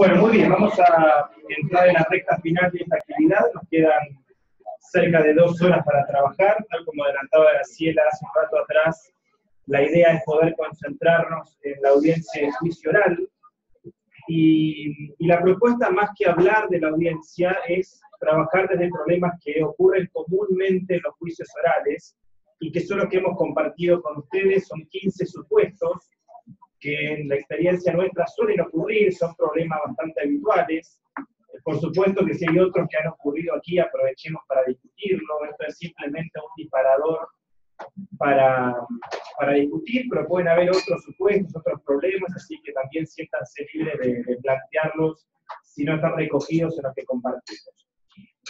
Bueno, muy bien, vamos a entrar en la recta final de esta actividad. Nos quedan cerca de 2 horas para trabajar, tal como adelantaba Graciela hace un rato atrás. La idea es poder concentrarnos en la audiencia de juicio oral. Y la propuesta, más que hablar de la audiencia, es trabajar desde problemas que ocurren comúnmente en los juicios orales, y que son los que hemos compartido con ustedes. Son 15 supuestos que en la experiencia nuestra suelen ocurrir, son problemas bastante habituales. Por supuesto que si hay otros que han ocurrido aquí, aprovechemos para discutirlo. Esto es simplemente un disparador para discutir, pero pueden haber otros supuestos, otros problemas, así que también siéntanse libres de plantearlos si no están recogidos en los que compartimos.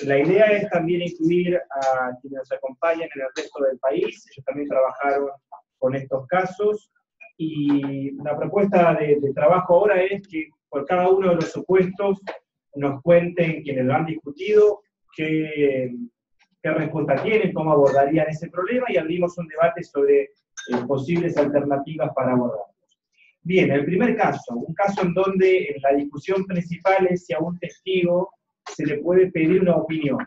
La idea es también incluir a quienes nos acompañan en el resto del país. Ellos también trabajaron con estos casos, y la propuesta de trabajo ahora es que por cada uno de los supuestos nos cuenten quienes lo han discutido, qué respuesta tienen, cómo abordarían ese problema, y abrimos un debate sobre posibles alternativas para abordarlos. Bien, el primer caso, un caso en donde la discusión principal es si a un testigo se le puede pedir una opinión,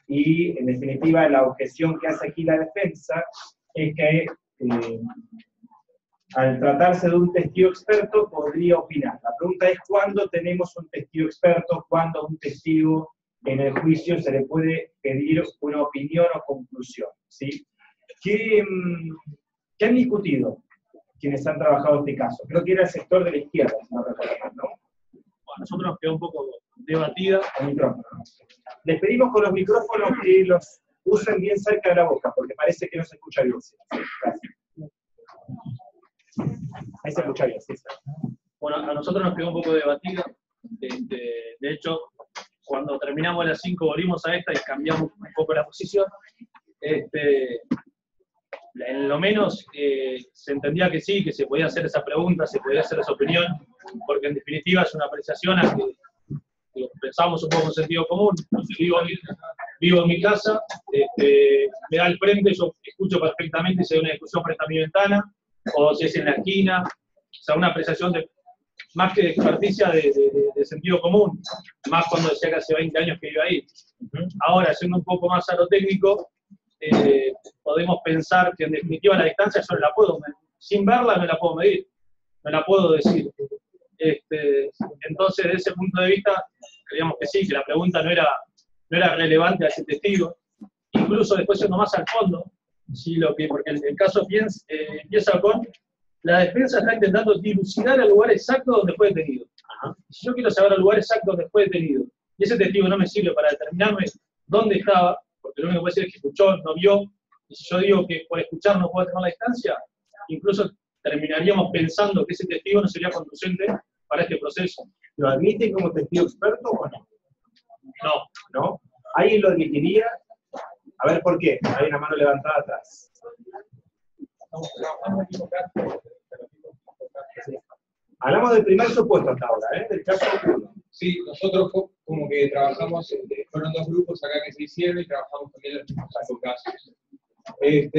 y en definitiva la objeción que hace aquí la defensa es que al tratarse de un testigo experto podría opinar. La pregunta es cuándo tenemos un testigo experto, cuándo a un testigo en el juicio se le puede pedir una opinión o conclusión, ¿sí? ¿Qué han discutido quienes han trabajado este caso? Creo que era el sector de la izquierda, si no recuerdo mal, ¿no? Bueno, nosotros nos quedó un poco debatida. El micrófono. Les pedimos con los micrófonos que los usen bien cerca de la boca, porque parece que no se escucha bien. Sí, gracias. Ahí se escucha bien, sí. Bueno, a nosotros nos quedó un poco debatida. De hecho, cuando terminamos las 5 volvimos a esta y cambiamos un poco la posición. En lo menos se entendía que sí, que se podía hacer esa pregunta, se podía hacer esa opinión, porque en definitiva es una apreciación a que pensamos un poco en sentido común. Vivo en mi casa, me da el frente, yo escucho perfectamente si hay una discusión frente a mi ventana, o si es en la esquina. O sea, una apreciación más que de experticia de sentido común, más cuando decía que hace 20 años que vivo ahí. Ahora, siendo un poco más a lo técnico, podemos pensar que en definitiva la distancia yo no la puedo medir. Sin verla no la puedo medir, no la puedo decir. Entonces, desde ese punto de vista, creíamos que sí, que la pregunta no era relevante a ese testigo. Incluso después yendo más al fondo, sí, porque el caso empieza con la defensa está intentando dilucidar el lugar exacto donde fue detenido. Si yo quiero saber el lugar exacto donde fue detenido, y ese testigo no me sirve para determinarme dónde estaba, porque lo único que puede decir es que escuchó, no vio, y si yo digo que por escuchar no puedo tener la distancia, incluso terminaríamos pensando que ese testigo no sería conducente para este proceso. ¿Lo admiten como testigo experto o no? No. ¿No? ¿Alguien lo admitiría? A ver, ¿por qué? Hay una mano levantada atrás. Hablamos del primer supuesto hasta ahora, del caso 1. Sí, nosotros como que trabajamos, fueron 2 grupos acá que se hicieron y trabajamos también los mismos casos. En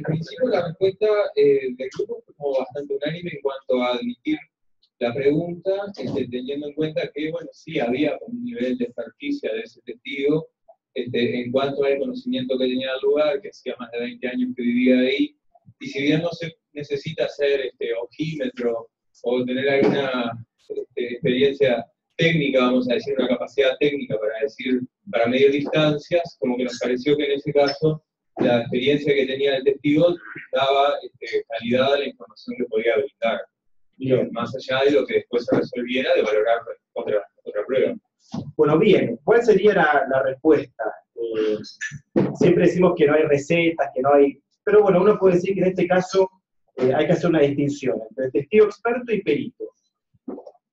principio la respuesta del grupo fue como bastante unánime en cuanto a admitir la pregunta, teniendo en cuenta que, bueno, sí había un nivel de experticia de ese testigo, en cuanto al conocimiento que tenía del lugar, que hacía más de 20 años que vivía ahí, y si bien no se necesita ser ojímetro o tener alguna experiencia técnica, vamos a decir, una capacidad técnica para medir distancias, como que nos pareció que en ese caso la experiencia que tenía el testigo daba calidad a la información que podía brindar, más allá de lo que después se resolviera de valorar otra prueba. Bueno, bien, ¿cuál sería la respuesta? Siempre decimos que no hay recetas, que no hay... Pero bueno, uno puede decir que en este caso hay que hacer una distinción entre testigo experto y perito.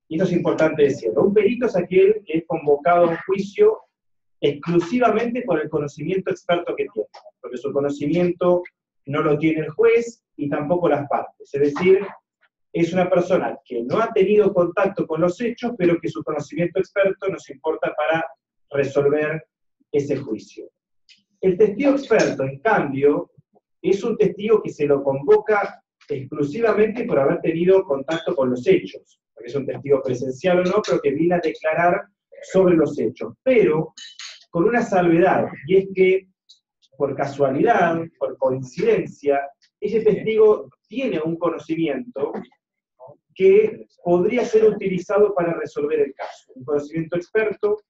Y eso es importante decirlo. Un perito es aquel que es convocado a un juicio exclusivamente por el conocimiento experto que tiene, porque su conocimiento no lo tiene el juez y tampoco las partes. Es decir, es una persona que no ha tenido contacto con los hechos, pero que su conocimiento experto nos importa para resolver ese juicio. El testigo experto, en cambio, es un testigo que se lo convoca exclusivamente por haber tenido contacto con los hechos. porque es un testigo presencial o no, pero que viene a declarar sobre los hechos. Pero con una salvedad, y es que por casualidad, por coincidencia, ese testigo tiene un conocimiento que podría ser utilizado para resolver el caso. Un conocimiento experto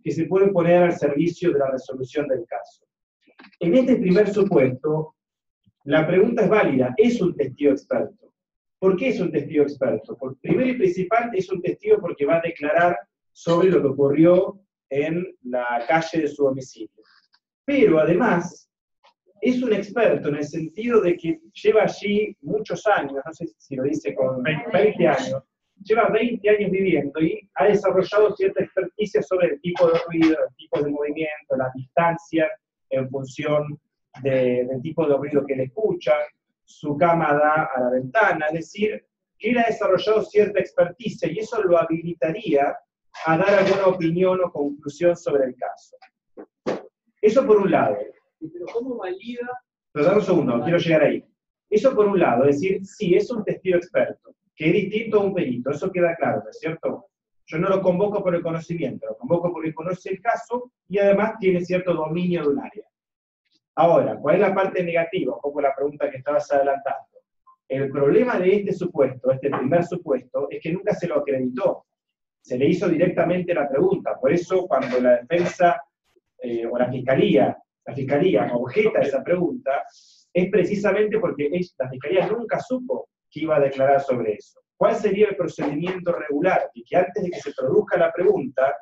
que se puede poner al servicio de la resolución del caso. En este primer supuesto, la pregunta es válida, ¿es un testigo experto? ¿Por qué es un testigo experto? Por primero y principal, es un testigo porque va a declarar sobre lo que ocurrió en la calle de su domicilio. Pero además, es un experto en el sentido de que lleva allí muchos años, no sé si lo dice con 20 años, lleva 20 años viviendo y ha desarrollado cierta experticia sobre el tipo de ruido, el tipo de movimiento, las distancias en función del tipo de ruido que le escucha, su cama da a la ventana, es decir, que él ha desarrollado cierta experticia y eso lo habilitaría a dar alguna opinión o conclusión sobre el caso. Eso por un lado. Pero ¿cómo valida? Pero dame un segundo, quiero llegar ahí. Eso por un lado, es decir, sí, es un testigo experto, que es distinto a un perito, eso queda claro, ¿no es cierto? Yo no lo convoco por el conocimiento, lo convoco porque conoce el caso y además tiene cierto dominio de un área. Ahora, ¿cuál es la parte negativa? Un poco la pregunta que estabas adelantando. El problema de este supuesto, este primer supuesto, es que nunca se lo acreditó. Se le hizo directamente la pregunta. Por eso, cuando la defensa o la fiscalía objeta esa pregunta, es precisamente porque la fiscalía nunca supo que iba a declarar sobre eso. ¿Cuál sería el procedimiento regular? Y que antes de que se produzca la pregunta,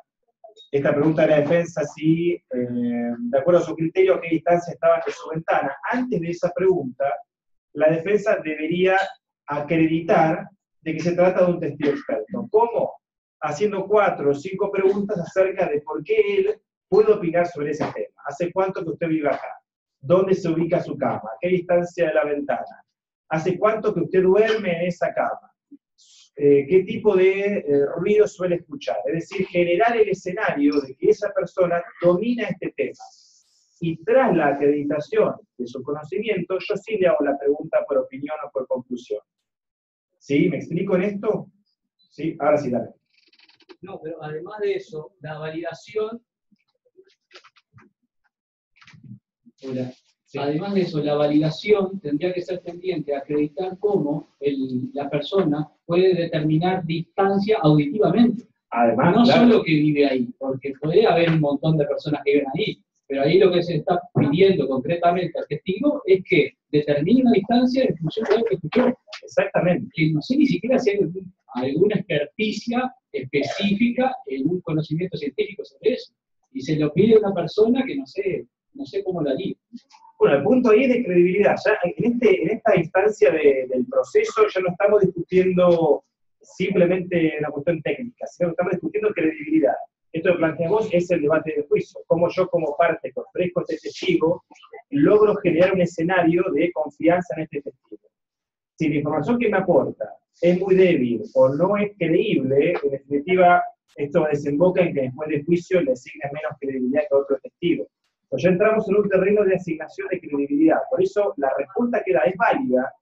esta pregunta de la defensa, si, de acuerdo a su criterio, a qué distancia estaba de su ventana, antes de esa pregunta, la defensa debería acreditar de que se trata de un testigo experto. ¿Cómo? Haciendo 4 o 5 preguntas acerca de por qué él puede opinar sobre ese tema. ¿Hace cuánto que usted vive acá? ¿Dónde se ubica su cama? ¿A qué distancia de la ventana? ¿Hace cuánto que usted duerme en esa cama? ¿Qué tipo de ruido suele escuchar? Es decir, generar el escenario de que esa persona domina este tema. Y tras la acreditación de su conocimiento, yo sí le hago la pregunta por opinión o por conclusión. ¿Sí? ¿Me explico en esto? ¿Sí? Ahora sí, dale. No, pero además de eso, la validación. Hola. Sí. Además de eso, la validación tendría que ser pendiente a acreditar cómo la persona puede determinar distancia auditivamente. Además, no claro, solo que vive ahí, porque puede haber un montón de personas que viven ahí, pero ahí lo que se está pidiendo concretamente al testigo es que determine una distancia en función de lo que escuchó. Exactamente. Que no sé ni siquiera si hay alguna experticia específica en un conocimiento científico sobre eso. Y se lo pide a una persona que no sé cómo lo haría. Bueno, el punto ahí es de credibilidad. Ya en esta instancia del proceso ya no estamos discutiendo simplemente una cuestión técnica, sino que estamos discutiendo credibilidad. Esto que planteas vos es el debate del juicio. Cómo yo como parte que ofrezco este testigo logro generar un escenario de confianza en este testigo. Si la información que me aporta es muy débil o no es creíble, en definitiva esto desemboca en que después del juicio le asigna menos credibilidad que a otro testigo. Pues ya entramos en un terreno de asignación de credibilidad. Por eso la respuesta que da es válida.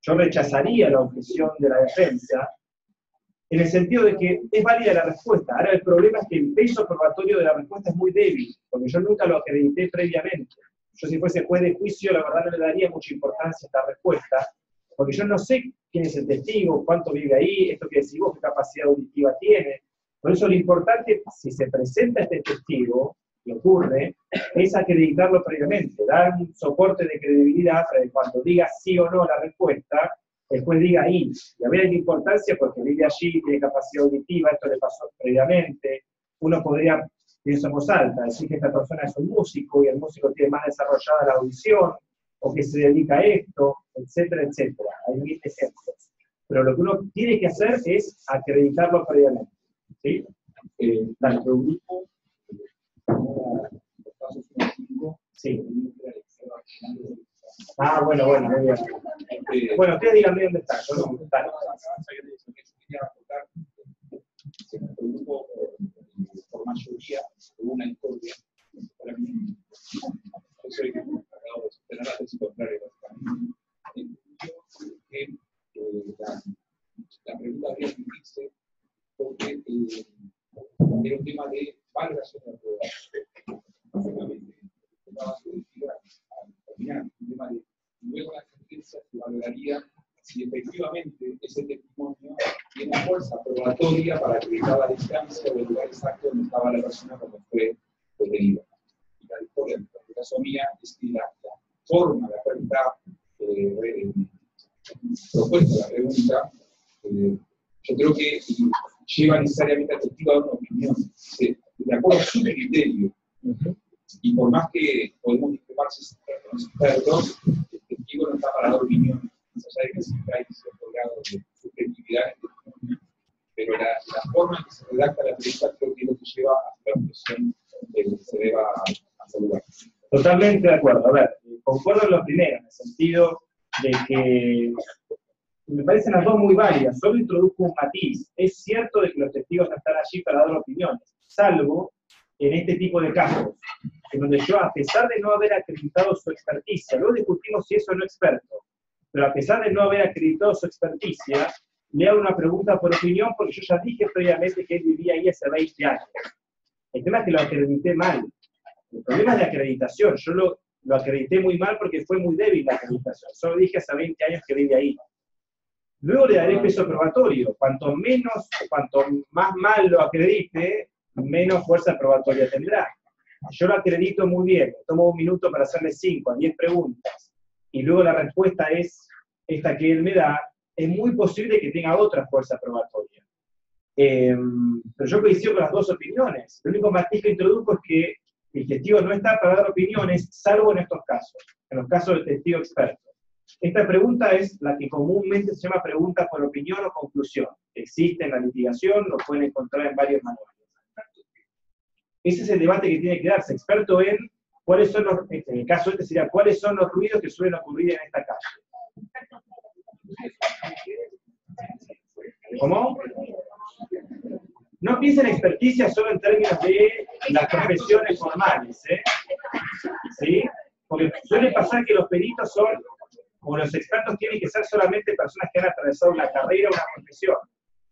Yo rechazaría la objeción de la defensa, en el sentido de que es válida la respuesta. Ahora el problema es que el peso probatorio de la respuesta es muy débil, porque yo nunca lo acredité previamente. Yo si fuese juez de juicio, la verdad no le daría mucha importancia a esta respuesta, porque yo no sé quién es el testigo, cuánto vive ahí, esto que decís vos, qué capacidad auditiva tiene. Por eso lo importante, si se presenta este testigo, que ocurre, es acreditarlo previamente, dar un soporte de credibilidad para que cuando diga sí o no la respuesta, el juez diga ahí. Y a ver la importancia porque vive allí, tiene capacidad auditiva, esto le pasó previamente. Uno podría, pienso en voz alta, decir que esta persona es un músico y el músico tiene más desarrollada la audición, o que se dedica a esto, etcétera, etcétera. Hay mil ejemplos. Pero lo que uno tiene que hacer es acreditarlo previamente. ¿Sí? Tanto un grupo, sí. Ah, bueno, muy bien. Bueno, ustedes díganme dónde está. Yo no, está. Nuestro grupo, por mayoría, tuvo una historia. Para mí, yo soy encargado de sostener la tesis contraria, básicamente. La pregunta habría que irse era un tema de valoración de la prueba. Básicamente, estaba sometida al terminar, un tema de luego la sentencia se valoraría si efectivamente ese testimonio tiene fuerza probatoria para acreditar la distancia o el lugar exacto donde estaba la persona cuando fue detenida. Y la historia, en el caso mía, es que la forma, la cuenta propuesta, la pregunta, yo creo que lleva necesariamente al testigo a dar una opinión, de acuerdo a su criterio. Y por más que podemos discrepar con los expertos, el testigo no está para dar opinión, más allá de que siempre hay cierto grado de subjetividad, pero la forma en que se redacta la pregunta creo que es lo que lleva a la reflexión de lo que se deba asegurar. Totalmente de acuerdo. A ver, concuerdo en lo primero, en el sentido de que me parecen las dos muy válidas. Solo introduzco un matiz. Es cierto de que los testigos no están allí para dar opiniones, salvo en este tipo de casos, en donde yo, a pesar de no haber acreditado su experticia, luego discutimos si eso no es experto, pero a pesar de no haber acreditado su experticia, le hago una pregunta por opinión porque yo ya dije previamente que él vivía ahí hace 20 años. El tema es que lo acredité mal. El problema es de acreditación. Yo lo acredité muy mal porque fue muy débil la acreditación. Solo dije hace 20 años que vive ahí. Luego le daré peso probatorio. Cuanto más mal lo acredite, menos fuerza probatoria tendrá. Yo lo acredito muy bien, tomo un minuto para hacerle 5 a 10 preguntas, y luego la respuesta es esta que él me da, es muy posible que tenga otra fuerza probatoria. Pero yo coincido con las dos opiniones. Lo único matiz que introduzco es que el testigo no está para dar opiniones, salvo en estos casos, en los casos del testigo experto. Esta pregunta es la que comúnmente se llama pregunta por opinión o conclusión. Existe en la litigación, lo pueden encontrar en varios manuales. Ese es el debate que tiene que darse, experto en cuáles son los, en el caso este sería, cuáles son los ruidos que suelen ocurrir en esta calle. ¿Cómo? No piensen en experticia solo en términos de las profesiones formales, ¿sí? Porque suele pasar que los peritos son, o los expertos tienen que ser solamente personas que han atravesado una carrera o una profesión.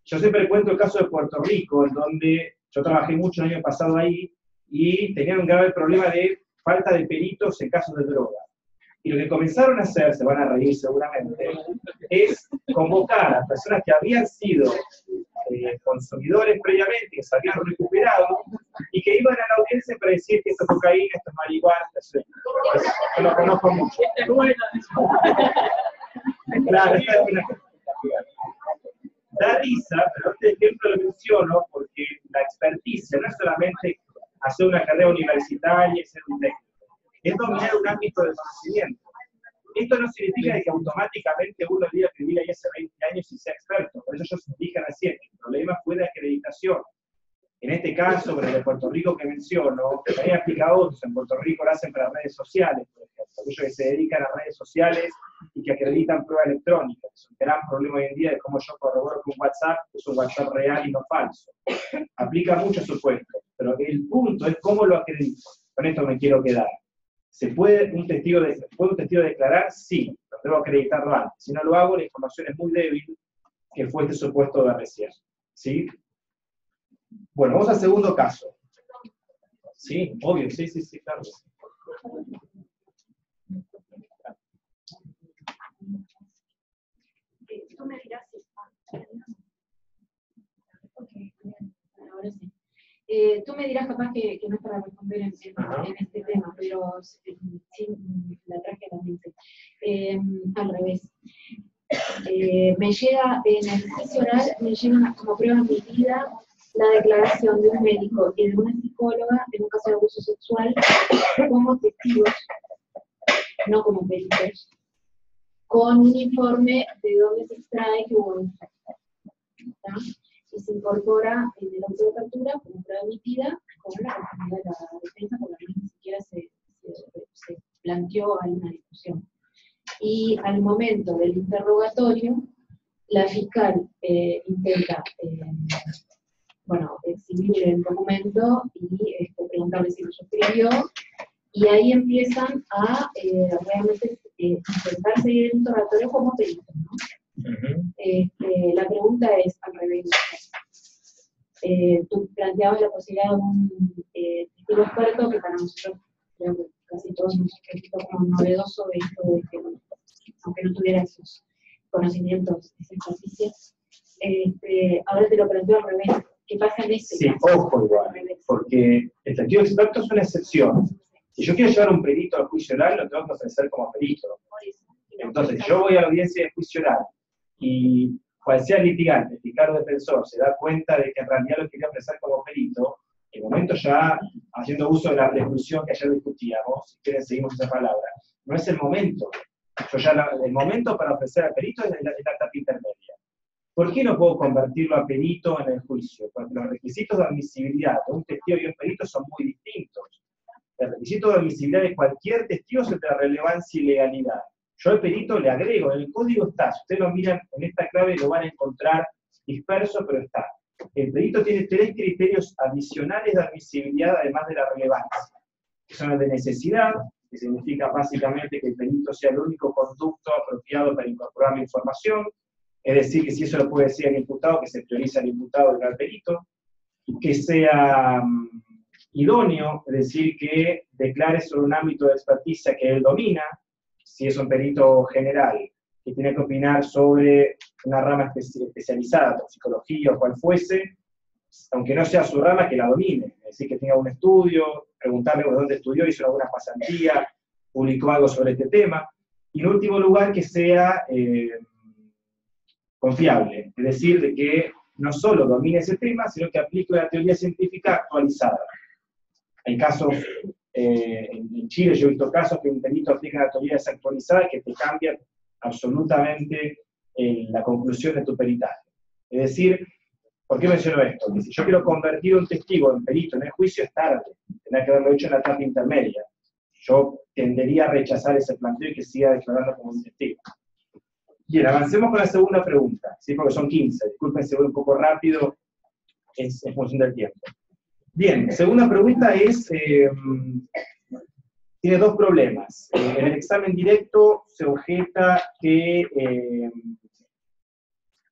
Yo siempre cuento el caso de Puerto Rico, en donde yo trabajé mucho el año pasado ahí, y tenían un grave problema de falta de peritos en casos de droga. Y lo que comenzaron a hacer, se van a reír seguramente, es convocar a personas que habían sido consumidores previamente, que se habían recuperado, y que iban a la audiencia para decir que esto es cocaína, esto es marihuana, yo lo conozco mucho. Claro, esta es una... Da risa, pero este ejemplo lo menciono porque la experticia no es solamente hacer una carrera universitaria y ser un técnico, es dominar un ámbito de conocimiento. Esto no significa que automáticamente uno diga que vive ahí hace 20 años y sea experto, por eso yo dije recién, el problema fue de acreditación. En este caso, sobre el de Puerto Rico que menciono, también aplica a otros. En Puerto Rico lo hacen para redes sociales, por ejemplo. Aquellos que se dedican a redes sociales y que acreditan prueba electrónica. Es un gran problema hoy en día de cómo yo corroboro que un WhatsApp es un WhatsApp real y no falso. Aplica mucho supuesto, pero el punto es cómo lo acredito. Con esto me quiero quedar. ¿Puede un testigo declarar? Sí, pero debo acreditarlo antes. Si no lo hago, la información es muy débil, que fue este supuesto de recién. ¿Sí? Bueno, vamos al segundo caso. Sí, obvio, sí, claro. Tú me dirás si ahora sí. Tú me dirás capaz que no es para responder en este tema, pero sí la traje a la mente. Al revés. Me llega en el juicio oral, me llega como prueba admitida la declaración de un médico y de una psicóloga en un caso de abuso sexual como testigos, no como peritos, con un informe de donde se extrae que hubo un infecto. Y se incorpora en el auto de apertura como prueba admitida con la responsabilidad de la defensa, porque ni siquiera se planteó alguna discusión. Y al momento del interrogatorio, la fiscal intenta exhibir el documento y preguntarle si lo suscribió, y ahí empiezan a realmente intentar seguir el interrogatorio como perito, ¿no? La pregunta es al revés. Tú planteabas la posibilidad de un testigo experto, que para nosotros, creo que casi todos nos resultó como novedoso esto de que, aunque no tuviera esos conocimientos, esa experticia. Ahora te lo planteo al revés. ¿Qué pasa en este Sí, caso? ojo igual, porque el testigo experto es una excepción. Si yo quiero llevar un perito al juicio oral, lo tengo que ofrecer como perito. Entonces, si yo voy a la audiencia de juicio oral y cual sea el litigante, el fiscal o defensor, se da cuenta de que en realidad lo quería ofrecer como perito, en el momento ya, haciendo uso de la preclusión que ayer discutíamos, si quieren seguimos esa palabra, no es el momento. El momento para ofrecer al perito es la etapa intermedia. ¿Por qué no puedo convertirlo a perito en el juicio? Porque los requisitos de admisibilidad de un testigo y un perito son muy distintos. El requisito de admisibilidad de cualquier testigo es el de relevancia y legalidad. Yo al perito le agrego, en el código está, si ustedes lo miran en esta clave lo van a encontrar disperso, pero está. El perito tiene 3 criterios adicionales de admisibilidad, además de la relevancia, que son el de necesidad, que significa básicamente que el perito sea el único conducto apropiado para incorporar la información, es decir, que si eso lo puede decir el imputado, que se prioriza al imputado y no al perito, que sea idóneo, es decir, que declare sobre un ámbito de experticia que él domina, si es un perito general, que tiene que opinar sobre una rama especializada, toxicología o cual fuese, aunque no sea su rama, que la domine, es decir, que tenga un estudio, preguntarle dónde estudió, hizo alguna pasantía, publicó algo sobre este tema, y en último lugar, que sea confiable, es decir, de que no solo domine ese tema, sino que aplique una teoría científica actualizada. Hay casos, en Chile yo he visto casos que un perito aplica una teoría desactualizada que te cambia absolutamente la conclusión de tu peritaje. Es decir, ¿por qué menciono esto? Que si yo quiero convertir un testigo en perito en el juicio es tarde, tendrá que haberlo hecho en la etapa intermedia. Yo tendería a rechazar ese planteo y que siga declarando como un testigo. Bien, avancemos con la segunda pregunta, ¿sí? Porque son 15, disculpen si voy un poco rápido, es en función del tiempo. Bien, segunda pregunta es, tiene 2 problemas. En el examen directo se objeta que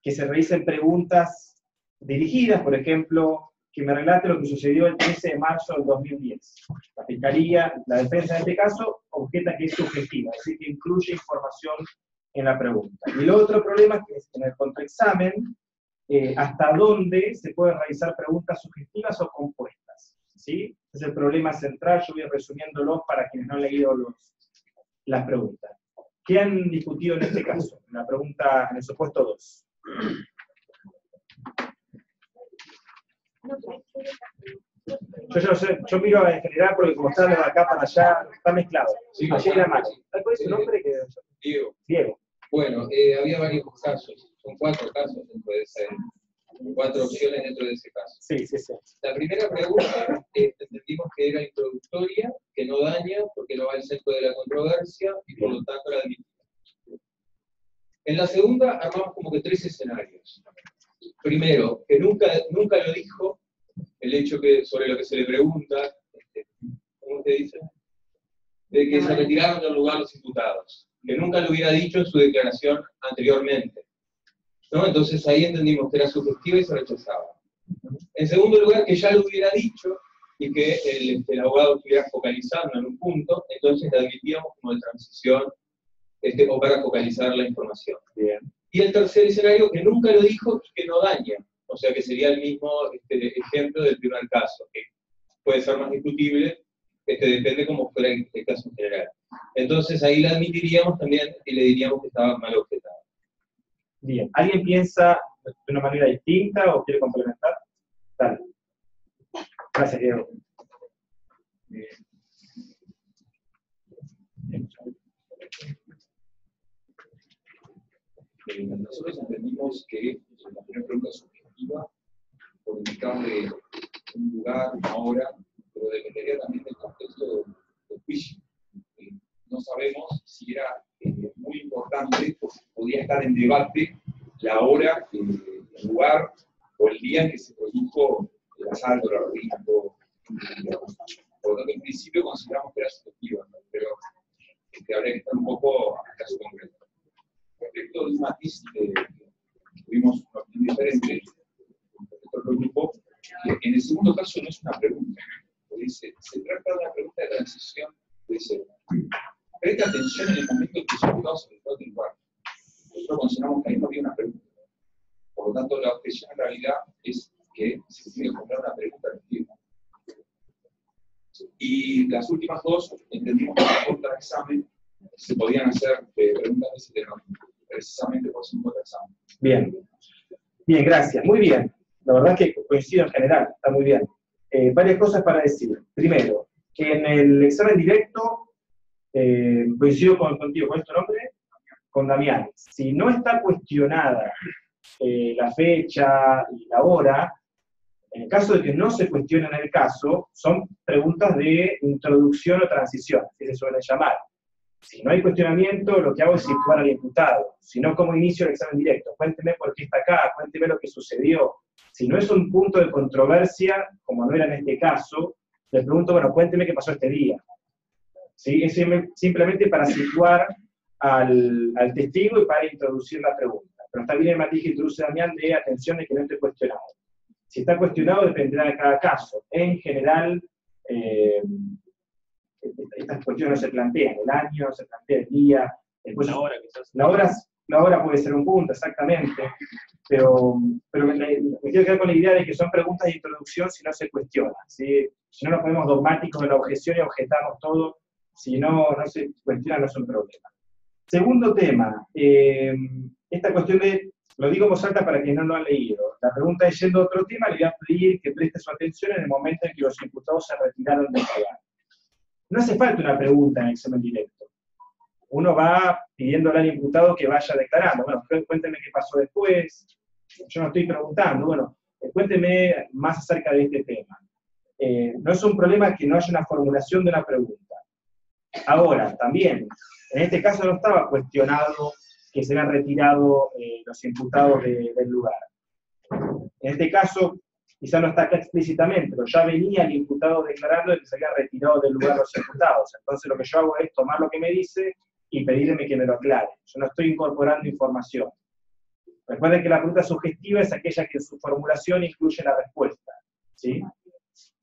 se realicen preguntas dirigidas, por ejemplo, que me relate lo que sucedió el 13 de marzo del 2010. La Fiscalía, la defensa en este caso, objeta que es subjetiva, es decir, que incluye información en la pregunta. Y el otro problema es que en el contraexamen, hasta dónde se pueden realizar preguntas sugestivas o compuestas. ¿Sí? Es el problema central, yo voy resumiéndolo para quienes no han leído las preguntas. ¿Qué han discutido en este caso? En la pregunta, en el supuesto 2. Yo ya lo sé, yo miro en general porque como está de acá para allá, está mezclado. Sí, allí hay la mano. ¿Cuál es su nombre? Diego. Diego. Bueno, había varios casos, son 4 casos dentro de ese, 4 opciones dentro de ese caso. Sí, sí, sí. La primera pregunta, entendimos que era introductoria, que no daña, porque no va al centro de la controversia, y por lo tanto la admitimos. En la segunda armamos como que 3 escenarios. Primero, que nunca lo dijo, el hecho que sobre lo que se le pregunta, ¿cómo usted dice? De que se retiraron del lugar los imputados, que nunca lo hubiera dicho en su declaración anteriormente, ¿no? Entonces ahí entendimos que era sugestiva y se rechazaba. En segundo lugar, que ya lo hubiera dicho y que el abogado estuviera focalizando en un punto, entonces la admitíamos como de transición o para focalizar la información. Bien. Y el tercer escenario, que nunca lo dijo y que no daña, o sea que sería el mismo ejemplo del primer caso, que puede ser más discutible, depende cómo fuera el caso en general. Entonces ahí la admitiríamos también y le diríamos que estaba mal objetada. Bien. ¿Alguien piensa de una manera distinta o quiere complementar? Dale. Gracias, Diego. Nosotros entendimos que la primera pregunta es subjetiva, por indicarle un lugar, una hora, pero dependería también del contexto del juicio. No sabemos si era muy importante, o si podía estar en debate la hora, el lugar o el día en que se produjo el asalto, el arrebato. Por lo tanto, en principio consideramos que era subjetiva, ¿no? Pero habría que estar un poco al caso concreto. Respecto de un matiz que tuvimos una opinión diferente con respecto al grupo, En el segundo caso no es una pregunta. Dice, se trata de una pregunta de transición. Dice, presta atención en el momento en que los imputados se encuentran en el lugar. Nosotros consideramos que ahí no había una pregunta. Por lo tanto, la objeción en realidad es que se tiene que comprar una pregunta activa. Y las últimas dos, entendimos que en contra examen se podían hacer preguntas de ese tema, precisamente por ser un contraexamen. Bien. Bien, gracias. Muy bien. La verdad es que coincido en general, está muy bien. Varias cosas para decir. Primero, que en el examen directo, coincido contigo, ¿cuál es tu nombre? Con Damián. Si no está cuestionada la fecha y la hora, en el caso de que no se cuestione en el caso, son preguntas de introducción o transición, así se suele llamar. Si no hay cuestionamiento, lo que hago es situar al imputado. Si no, ¿cómo inicio el examen directo? Cuénteme por qué está acá, cuénteme lo que sucedió. Si no es un punto de controversia, como no era en este caso, le pregunto, bueno, cuénteme qué pasó este día. ¿Sí? Es simplemente para situar al testigo y para introducir la pregunta. Pero está bien el matiz que introduce Damián de atención de que no esté cuestionado. Si está cuestionado, dependerá de cada caso. En general, estas cuestiones no se plantean, el año, no se plantea el día, después La hora quizás. La hora puede ser un punto, exactamente, pero me quiero quedar con la idea de que son preguntas de introducción si no se cuestiona, ¿sí? Si no nos ponemos dogmáticos en la objeción y objetamos todo, si no se cuestiona no es un problema. Segundo tema, esta cuestión de, lo digo en voz alta para quienes no lo han leído, la pregunta es yendo a otro tema, le voy a pedir que preste su atención en el momento en que los imputados se retiraron del lugar. No hace falta una pregunta en el examen directo. Uno va pidiéndole al imputado que vaya declarando. Bueno, cuénteme qué pasó después. Yo no estoy preguntando. Bueno, cuénteme más acerca de este tema. No es un problema que no haya una formulación de una pregunta. Ahora, también, en este caso no estaba cuestionado que se habían retirado los imputados del lugar. En este caso, quizá no está acá explícitamente, pero ya venía el imputado declarando de que se había retirado del lugar los imputados. Entonces lo que yo hago es tomar lo que me dice y pedirme que me lo aclare. Yo no estoy incorporando información. Recuerden que la pregunta sugestiva es aquella que en su formulación incluye la respuesta, ¿sí?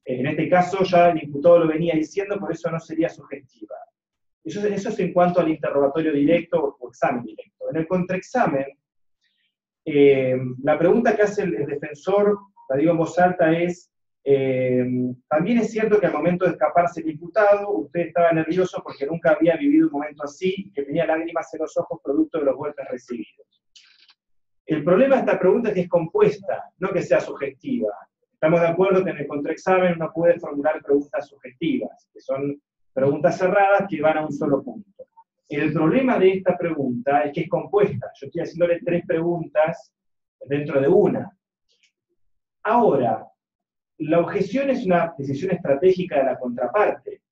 En este caso ya el imputado lo venía diciendo, por eso no sería sugestiva. Eso es en cuanto al interrogatorio directo o examen directo. En el contraexamen, la pregunta que hace el defensor, la digo en voz alta, es, también es cierto que al momento de escaparse el imputado, usted estaba nervioso porque nunca había vivido un momento así, que tenía lágrimas en los ojos producto de los golpes recibidos. El problema de esta pregunta es que es compuesta, no que sea sugestiva. Estamos de acuerdo que en el contraexamen uno puede formular preguntas sugestivas, que son preguntas cerradas que van a un solo punto. El problema de esta pregunta es que es compuesta. Yo estoy haciéndole 3 preguntas dentro de una. Ahora, la objeción es una decisión estratégica de la contraparte.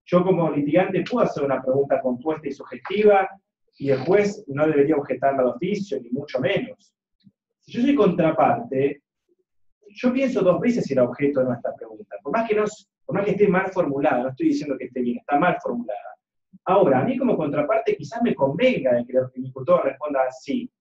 Yo como litigante puedo hacer una pregunta compuesta y sugestiva, y el juez no debería objetarla de oficio, ni mucho menos. Si yo soy contraparte, yo pienso 2 veces si la objeto o no esta pregunta. Por más que esté mal formulada, no estoy diciendo que esté bien, está mal formulada. Ahora, a mí como contraparte quizás me convenga de que el imputado responda sí,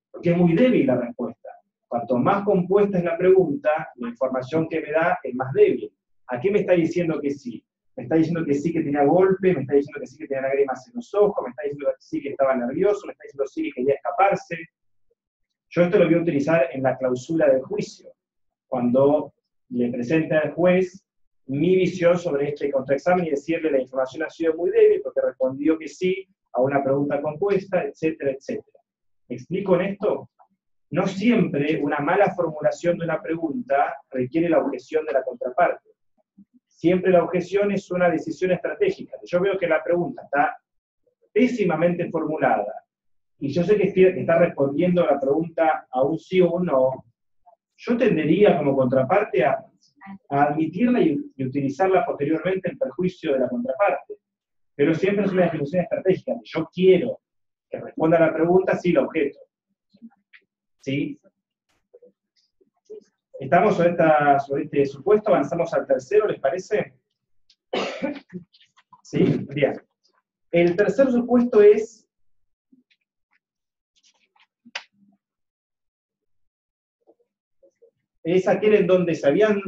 porque es muy débil la respuesta. Cuanto más compuesta es la pregunta, la información que me da es más débil. ¿A qué me está diciendo que sí? Me está diciendo que sí que tenía golpe, me está diciendo que sí que tenía lágrimas en los ojos, me está diciendo que sí que estaba nervioso, me está diciendo sí que quería escaparse. Yo esto lo voy a utilizar en la clausura del juicio, cuando le presente al juez mi visión sobre este contraexamen y decirle la información ha sido muy débil porque respondió que sí a una pregunta compuesta, etcétera, etcétera. ¿Me explico en esto? No siempre una mala formulación de una pregunta requiere la objeción de la contraparte. Siempre la objeción es una decisión estratégica. Yo veo que la pregunta está pésimamente formulada, y yo sé que está respondiendo a la pregunta a un sí o un no, yo tendería como contraparte a admitirla y utilizarla posteriormente en perjuicio de la contraparte. Pero siempre es una definición estratégica. Si yo quiero que responda a la pregunta, sí la objeto. ¿Sí? Estamos sobre este supuesto, avanzamos al tercero, ¿les parece? ¿Sí? Bien. El tercer supuesto es es aquel en donde se habían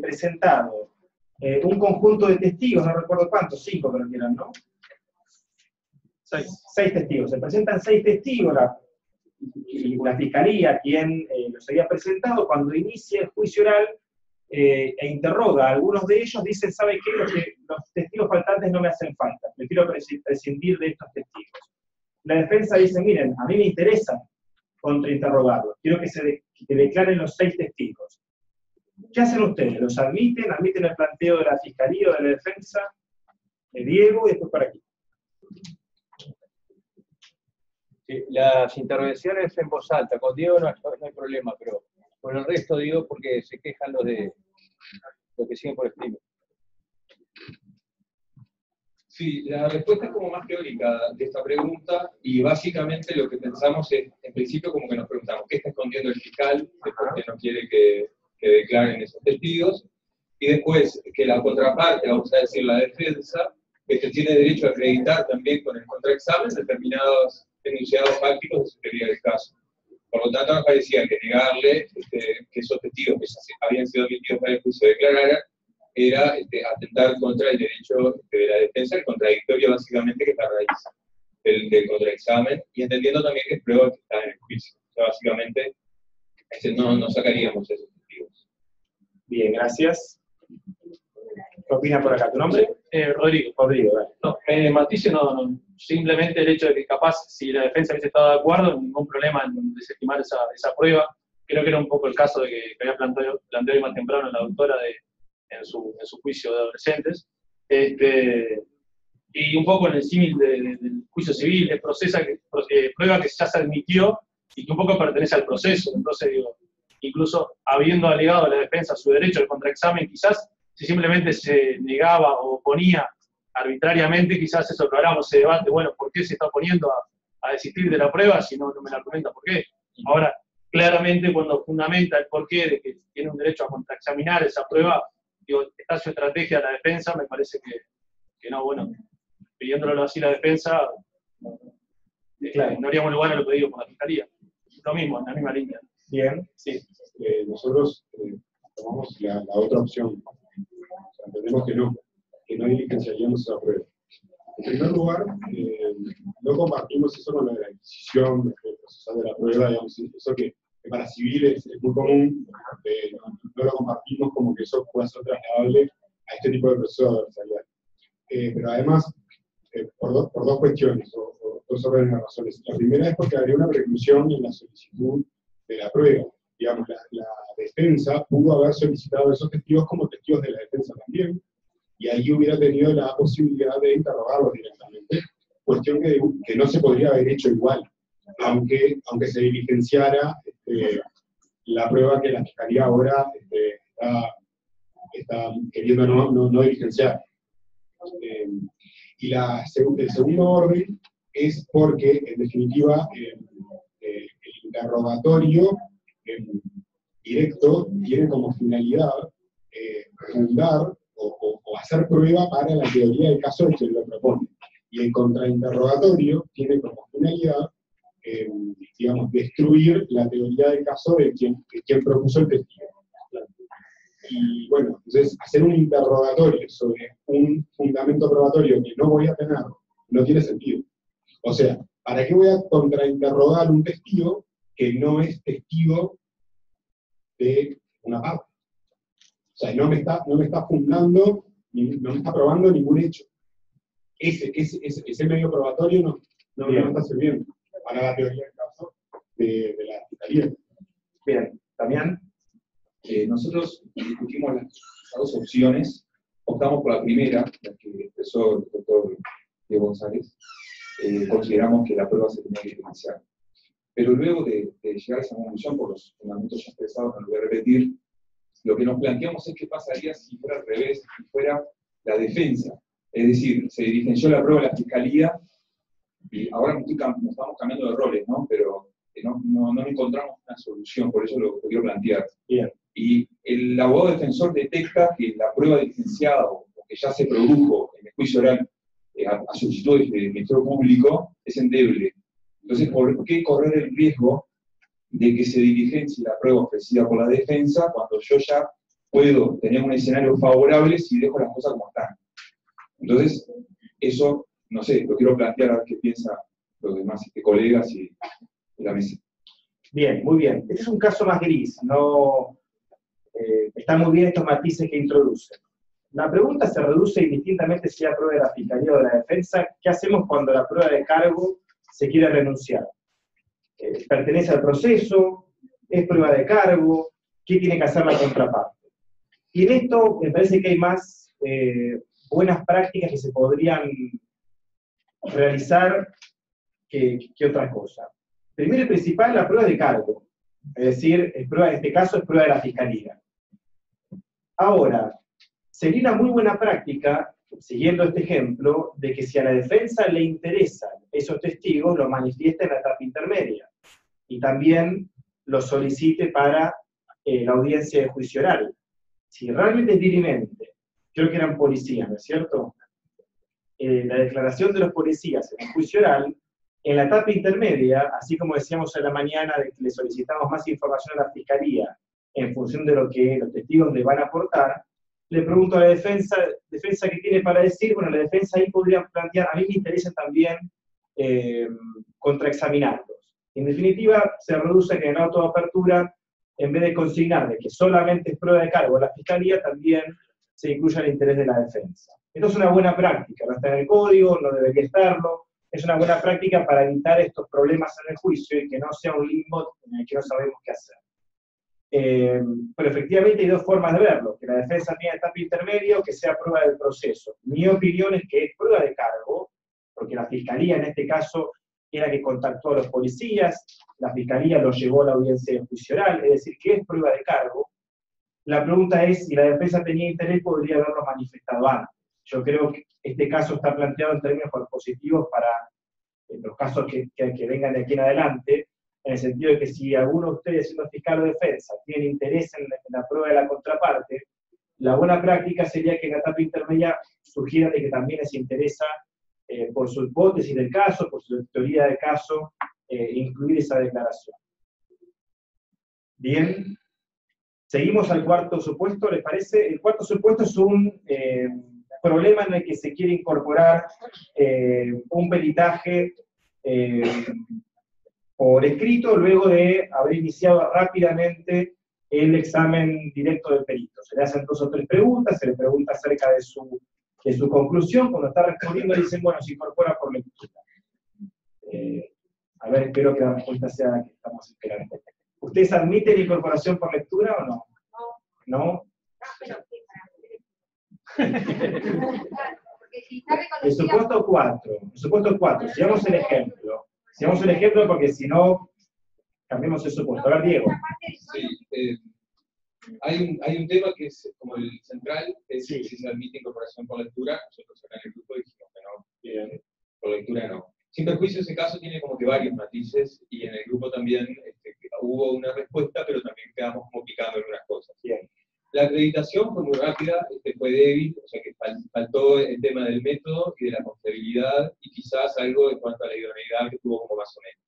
presentado un conjunto de testigos, no recuerdo cuántos, 5 creo que eran, ¿no? 6 testigos. Se presentan 6 testigos, la fiscalía, quien los había presentado, cuando inicia el juicio oral e interroga a algunos de ellos, dicen, ¿sabe qué? Los testigos faltantes no me hacen falta, prefiero prescindir de estos testigos. La defensa dice, miren, a mí me interesa contrainterrogarlos, quiero que declaren los 6 testigos. ¿Qué hacen ustedes? ¿Los admiten? ¿Admiten el planteo de la fiscalía o de la defensa? De Diego y después para aquí. Sí, las intervenciones en voz alta, con Diego no hay problema, pero con el resto digo porque se quejan los que siguen por streaming. Sí, la respuesta es como más teórica de esta pregunta, y básicamente lo que pensamos es, en principio, como que nos preguntamos, ¿qué está escondiendo el fiscal? ¿Por qué no quiere que declaren esos testigos? Y después, que la contraparte, vamos a decir la defensa, tiene derecho a acreditar también con el contraexamen determinados enunciados fácticos de su teoría del caso. Por lo tanto, nos parecía que negarle que esos testigos que ya habían sido admitidos para el juicio declararan era atentar contra el derecho de la defensa, el contradictorio básicamente que está a raíz del contraexamen, y entendiendo también que es prueba que está en el juicio. O sea, básicamente no sacaríamos esos testigos. Bien, gracias. ¿Qué opina por acá? ¿Tu nombre? Rodrigo. Rodrigo, dale. No, matice no, simplemente el hecho de que capaz, si la defensa hubiese estado de acuerdo, ningún problema en desestimar esa prueba. Creo que era un poco el caso de que había planteado más temprano la doctora en su juicio de adolescentes. Y un poco en el símil del juicio civil, es prueba que ya se admitió y que un poco pertenece al proceso. Entonces, digo, incluso habiendo alegado a la defensa su derecho al contraexamen, quizás si simplemente se negaba o oponía arbitrariamente, quizás eso que hablamos, ese debate, bueno, ¿por qué se está oponiendo a desistir de la prueba si no me la argumenta por qué? Ahora, claramente cuando fundamenta el porqué de que tiene un derecho a contraexaminar esa prueba, digo, está su estrategia de la defensa, me parece que no, bueno, pidiéndolo así la defensa, no haríamos lugar a lo pedido por la fiscalía. Lo mismo, en la misma línea. Bien. Sí. Nosotros tomamos la otra opción. O sea, entendemos que no diligenciaríamos esa prueba. En primer lugar, no compartimos eso con la adquisición procesal de la prueba, digamos, eso que para civiles es muy común, no lo compartimos como que eso pueda ser trasladable a este tipo de proceso de adversarial. Pero además, por dos cuestiones, o dos órdenes de razones. La primera es porque habría una preclusión en la solicitud de la prueba. Digamos, la defensa pudo haber solicitado esos testigos como testigos de la defensa también, y ahí hubiera tenido la posibilidad de interrogarlos directamente, cuestión que no se podría haber hecho igual, aunque se diligenciara la prueba que la Fiscalía ahora está queriendo no diligenciar. Y el segundo orden es porque, en definitiva, el interrogatorio directo tiene como finalidad fundar o hacer prueba para la teoría del caso de quien lo propone. Y el contrainterrogatorio tiene como finalidad, digamos, destruir la teoría del caso de quien propuso el testigo. Y bueno, entonces hacer un interrogatorio sobre un fundamento probatorio que no voy a tener, no tiene sentido. O sea, ¿para qué voy a contrainterrogar un testigo que no es testigo de una parte? O sea, no me está fundando, no me está probando ningún hecho. Ese medio probatorio no me está sirviendo para la teoría del caso de la fiscalía. Bien, Damián. Nosotros discutimos las dos opciones, optamos por la primera, la que expresó el doctor Diego González. Consideramos que la prueba se tenía que diligenciar. Pero luego de llegar a esa conclusión, por los fundamentos ya expresados, no lo voy a repetir, lo que nos planteamos es qué pasaría si fuera al revés, si fuera la defensa. Es decir, se diligenció la prueba de la fiscalía, y ahora nos estamos cambiando de roles, ¿no? Pero no encontramos una solución, por eso lo quiero plantear. Bien. Y el abogado defensor detecta que la prueba diligenciada o que ya se produjo en el juicio oral a solicitud del Ministerio Público es endeble. Entonces, ¿por qué correr el riesgo de que se diligencie la prueba ofrecida por la defensa cuando yo ya puedo tener un escenario favorable si dejo las cosas como están. Entonces, eso, no sé, lo quiero plantear a ver qué piensan los demás colegas y la mesa. Bien, muy bien. Este es un caso más gris, no están muy bien estos matices que introduce. La pregunta se reduce indistintamente si la prueba de la Fiscalía o de la Defensa. ¿Qué hacemos cuando la prueba de cargo se quiere renunciar? ¿Pertenece al proceso? ¿Es prueba de cargo? ¿Qué tiene que hacer la contraparte? Y en esto me parece que hay más buenas prácticas que se podrían realizar que otra cosa. Primero y principal, la prueba de cargo. Es decir, en este caso es prueba de la Fiscalía. Ahora, sería una muy buena práctica, siguiendo este ejemplo, de que si a la defensa le interesan esos testigos, los manifieste en la etapa intermedia. Y también los solicite para la audiencia de juicio oral. Si realmente es dirimente, creo que eran policías, ¿no es cierto? La declaración de los policías en el juicio oral, en la etapa intermedia, así como decíamos en la mañana de que le solicitamos más información a la Fiscalía en función de lo que los testigos le van a aportar, le pregunto a la defensa qué tiene para decir. Bueno, la defensa ahí podría plantear, a mí me interesa también contraexaminarlos. En definitiva, se reduce que en autoapertura, en vez de consignar de que solamente es prueba de cargo de la Fiscalía, también se incluye el interés de la defensa. Esto es una buena práctica, no está en el código, no debería estarlo, es una buena práctica para evitar estos problemas en el juicio y que no sea un limbo en el que no sabemos qué hacer. Pero efectivamente hay dos formas de verlo, que la defensa tiene etapa intermedia o que sea prueba del proceso. Mi opinión es que es prueba de cargo, porque la Fiscalía en este caso era que contactó a los policías, la Fiscalía los llevó a la audiencia de juicio oral, es decir, que es prueba de cargo. La pregunta es, si la defensa tenía interés, podría haberlo manifestado antes. Yo creo que este caso está planteado en términos positivos para los casos que vengan de aquí en adelante, en el sentido de que si alguno de ustedes, siendo fiscal o defensa, tiene interés en la prueba de la contraparte, la buena práctica sería que en la etapa intermedia sugiera de que también les interesa, por su hipótesis del caso, por su teoría del caso, incluir esa declaración. Bien, seguimos al cuarto supuesto, ¿les parece? El cuarto supuesto es un problema en el que se quiere incorporar un peritaje por escrito, luego de haber iniciado rápidamente el examen directo del perito. Se le hacen 2 o 3 preguntas, se le pregunta acerca de su conclusión. Cuando está respondiendo dicen, bueno, se incorpora por lectura. A ver, espero que la respuesta sea la que estamos esperando. ¿Ustedes admiten la incorporación por lectura o no? ¿No? El supuesto 4, sigamos el ejemplo. Sigamos el ejemplo porque si no, cambiamos el supuesto. A ver, Diego. Sí, hay un tema que es como el central, es Sí. si se admite incorporación por lectura. Nosotros acá en el grupo dijimos que no, por lectura no. Sin perjuicio, ese caso tiene como que varios matices, y en el grupo también hubo una respuesta, pero también quedamos como picando en unas cosas. Bien. La acreditación fue muy rápida, fue débil, o sea que faltó el tema del método y de la confiabilidad, y quizás algo en cuanto a la idoneidad que tuvo como más o menos.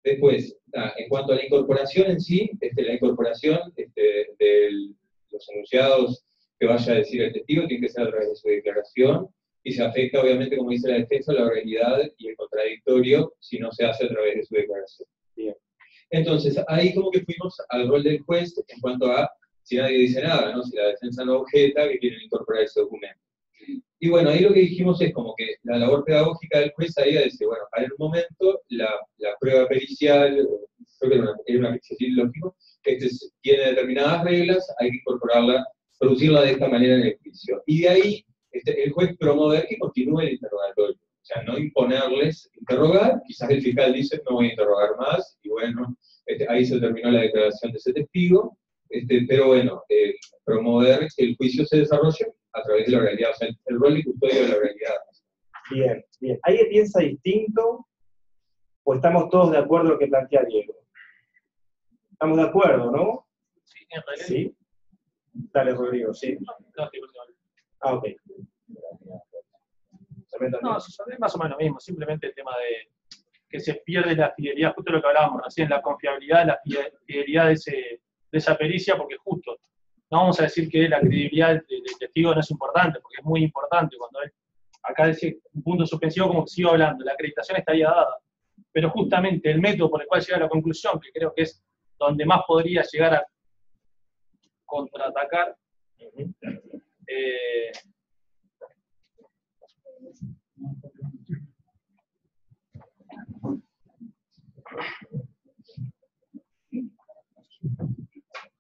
Después, en cuanto a la incorporación en sí, la incorporación de los enunciados que vaya a decir el testigo tiene que ser a través de su declaración, y se afecta obviamente, como dice la defensa, la oralidad y el contradictorio si no se hace a través de su declaración. Bien. Entonces, ahí como que fuimos al rol del juez en cuanto a si nadie dice nada, ¿no? Si la defensa no objeta, que quieren incorporar ese documento. Y bueno, ahí lo que dijimos es como que la labor pedagógica del juez ahí dice, bueno, para el momento, la prueba pericial, creo que era una pericial lógico, tiene determinadas reglas, hay que incorporarla, producirla de esta manera en el juicio. Y de ahí, el juez promover que continúe el interrogatorio. O sea, no imponerles interrogar, quizás el fiscal dice, no voy a interrogar más, y bueno, ahí se terminó la declaración de ese testigo. Pero bueno, promover que el juicio se desarrolle a través de la oralidad, o sea, el rol de custodio de la oralidad. Bien, bien. ¿Alguien piensa distinto o estamos todos de acuerdo en lo que plantea Diego? Estamos de acuerdo, ¿no? Sí, en realidad. Sí. Dale, Rodrigo, sí. No, sí, Ah, ok. no, es más o menos lo mismo, simplemente el tema de que se pierde la fidelidad, justo lo que hablábamos recién, la confiabilidad, la fidelidad de esa pericia, porque justo, no vamos a decir que la credibilidad del testigo no es importante, porque es muy importante. Cuando él, acá dice un punto suspensivo, como que sigo hablando, la acreditación estaría dada, pero justamente el método por el cual llega a la conclusión, que creo que es donde más podría llegar a contraatacar,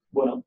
bueno,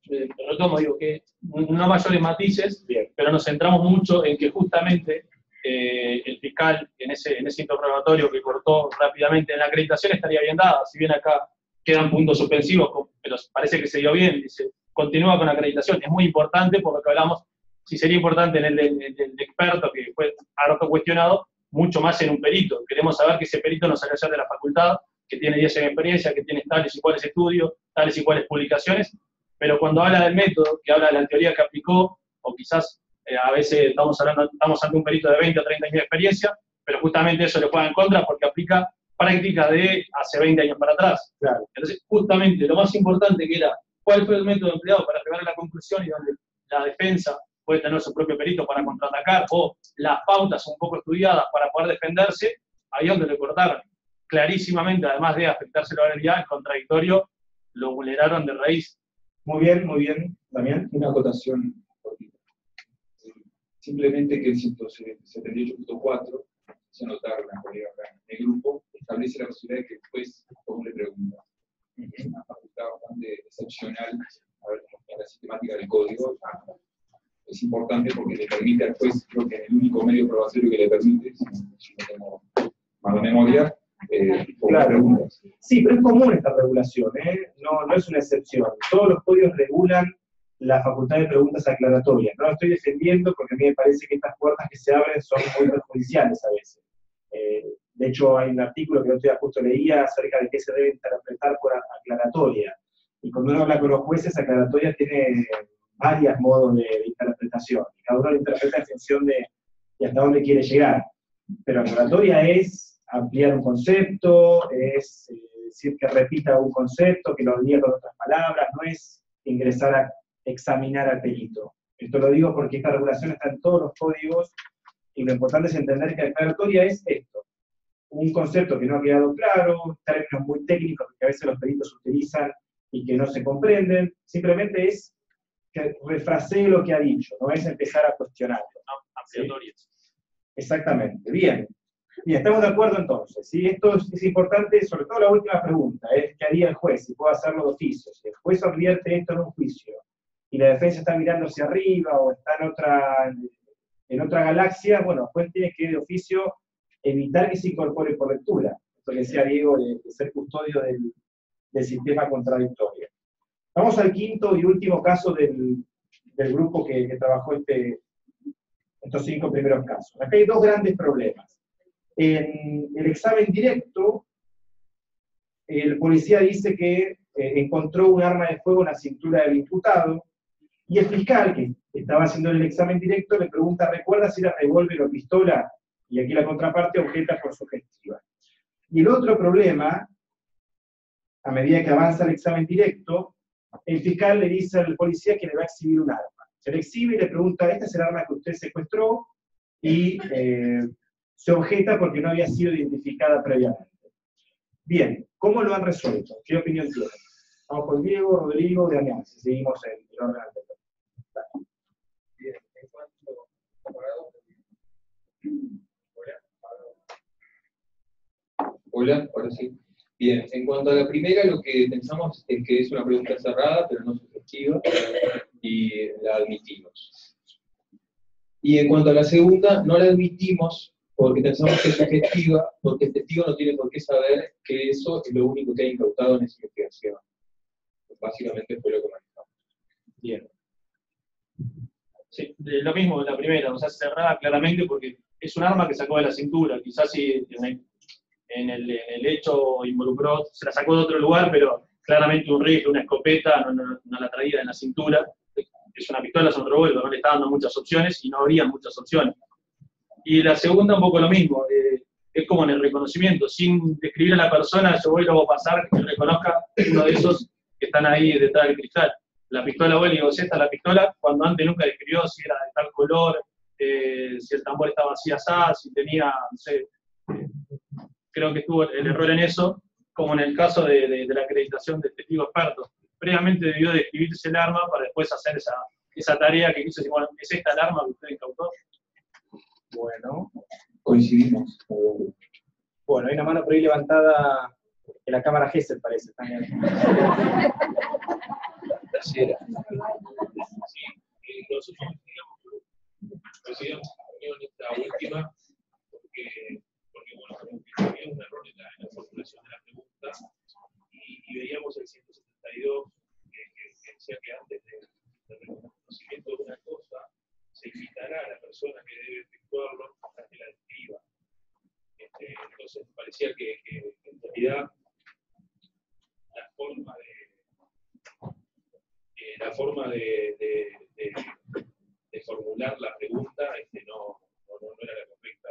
retomo, digo que no mayores matices, pero nos centramos mucho en que justamente el fiscal en ese interrogatorio que cortó rápidamente en la acreditación estaría bien dada, si bien acá quedan puntos suspensivos, pero parece que se dio bien, dice, continúa con la acreditación, es muy importante por lo que hablamos, si sería importante en el del experto que fue harto cuestionado, mucho más en un perito, queremos saber que ese perito no sale allá de la facultad, que tiene 10 años de experiencia, que tiene tales y cuales estudios, tales y cuales publicaciones, pero cuando habla del método, que habla de la teoría que aplicó, o quizás a veces estamos ante un perito de 20 o 30 años de experiencia, pero justamente eso le juega en contra porque aplica práctica de hace 20 años para atrás. Claro. Entonces, justamente lo más importante que era cuál fue el método empleado para llegar a la conclusión y donde la defensa puede tener su propio perito para contraatacar, o las pautas un poco estudiadas para poder defenderse, ahí es donde le cortaron. Clarísimamente, además de afectarse la validad, el contradictorio lo vulneraron de raíz. Muy bien, Damián. Una acotación cortita. Simplemente que el 178.4, se notaron una colega acá en el grupo, establece la posibilidad de que el juez le pregunta. Es una facultad bastante excepcional, a ver cómo está la sistemática del código. Es importante porque le permite al juez, creo que es el único medio probatorio que le permite, si no tengo mala memoria, claro. Preguntas. Sí, pero es común esta regulación, no es una excepción. Todos los códigos regulan la facultad de preguntas aclaratorias. No lo estoy defendiendo porque a mí me parece que estas puertas que se abren son muy perjudiciales a veces. De hecho, hay un artículo que el otro día justo leía acerca de qué se debe interpretar por aclaratoria. Y cuando uno habla con los jueces, aclaratoria tiene varios modos de interpretación. Y cada uno lo interpreta en función de hasta dónde quiere llegar. Pero aclaratoria es ampliar un concepto, es decir que repita un concepto, que lo diga con otras palabras, no es ingresar a examinar al perito. Esto lo digo porque esta regulación está en todos los códigos, y lo importante es entender que aclaratoria es esto, un concepto que no ha quedado claro, términos muy técnicos que a veces los peritos utilizan y que no se comprenden, simplemente es que refrasee lo que ha dicho, no es empezar a cuestionarlo. Ampliatoria. ¿Sí? Exactamente, bien. Bien, estamos de acuerdo entonces, ¿sí? Esto es importante, sobre todo la última pregunta, es ¿qué haría el juez? Si puede hacerlo de oficio. Si el juez advierte esto en un juicio, y la defensa está mirando hacia arriba, o está en otra galaxia, bueno, el juez tiene que de oficio evitar que se incorpore por lectura. Esto que decía Diego, de ser custodio del sistema contradictorio. Vamos al quinto y último caso del grupo que trabajó estos 5 primeros casos. Acá hay 2 grandes problemas. En el examen directo, el policía dice que encontró un arma de fuego en la cintura del imputado, y el fiscal, que estaba haciendo el examen directo, le pregunta, ¿recuerda si era revólver o pistola? Y aquí la contraparte objeta por sugestiva. Y el otro problema, a medida que avanza el examen directo, el fiscal le dice al policía que le va a exhibir un arma. Se le exhibe y le pregunta, ¿esta es el arma que usted secuestró? Y se objeta porque no había sido identificada previamente. Bien, ¿cómo lo han resuelto? ¿Qué opinión tienen? Vamos con Diego, Rodrigo, de Damián, si seguimos en el orden anterior. Bien, en cuanto Hola, ahora sí. Bien, en cuanto a la primera, lo que pensamos es que es una pregunta cerrada, pero no sugestiva, y la admitimos. Y en cuanto a la segunda, no la admitimos porque pensamos que es sugestiva, porque el testigo no tiene por qué saber que eso es lo único que ha incautado en esa investigación. Básicamente fue lo que manejamos. Bien. Sí, lo mismo de la primera, o sea, cerrada claramente porque es un arma que sacó de la cintura, quizás si en el hecho involucró, se la sacó de otro lugar, pero claramente un rifle, una escopeta, no la traía en la cintura, es una pistola, es un revólver, no le está dando muchas opciones y no habría muchas opciones. Y la segunda un poco lo mismo, es como en el reconocimiento, sin describir a la persona, yo voy y lo voy a pasar, que reconozca uno de esos que están ahí detrás del cristal. La pistola, voy y digo, si esta es la pistola, cuando antes nunca describió si era de tal color, si el tambor estaba así asado, si tenía, no sé, creo que estuvo el error en eso, como en el caso de la acreditación del testigo experto. Previamente debió describirse el arma para después hacer esa tarea que quiso decir, bueno, ¿es esta el arma que usted incautó? Bueno, Coincidimos. bueno, hay una mano por ahí levantada en la cámara Gesell, parece, también. Así era. Sí, nosotros recibimos en esta última, porque bueno, como que había un error en la formulación de la pregunta, y veíamos el 172 que decía que antes del reconocimiento de una cosa, se invitará a la persona que debe efectuarlo a que la describa. Entonces parecía que en realidad la forma de formular la pregunta no era la correcta.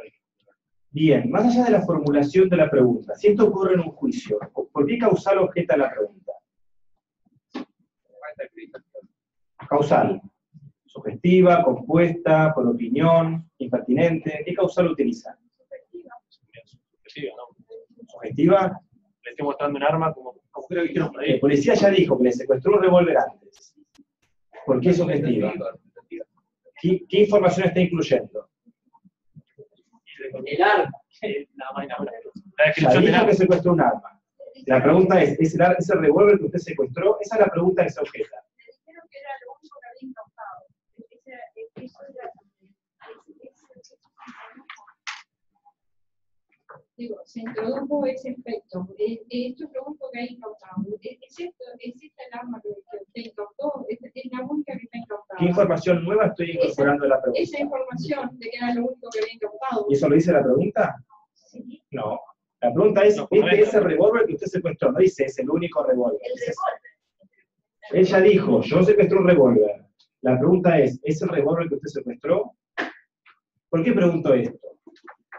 Bien, más allá de la formulación de la pregunta, si esto ocurre en un juicio, ¿por qué causal objeta la pregunta? Causal. Sugestiva, compuesta, por opinión, impertinente. ¿Qué causal utiliza? Sugestiva, ¿no? Sugestiva. Le estoy mostrando un arma como creo que dijeron por ahí. El policía ya dijo que le secuestró un revólver antes. ¿Por qué sugestiva? ¿Qué información está incluyendo? El arma. Nada más y nada menos. Ya La descripción del dijo arma. que secuestró un arma. La pregunta es ¿ese revólver que usted secuestró? Esa es la pregunta que se objeta. Me dijeron que era lo único que había incautado. Eso era... Digo, se introdujo ese aspecto. Esto es lo único que hay incautado. ¿Es esta el arma que usted incautó? ¿Es la única que está incautada? ¿Qué información nueva estoy incorporando a la pregunta? Esa información de que era lo único que había incautado. ¿Y eso lo dice la pregunta? Sí. No. La pregunta es, ¿este es el revólver que usted secuestró? No dice, es el único revólver. El revólver. Ella dijo, yo secuestré un revólver. La pregunta es el revólver que usted secuestró? ¿Por qué pregunto esto?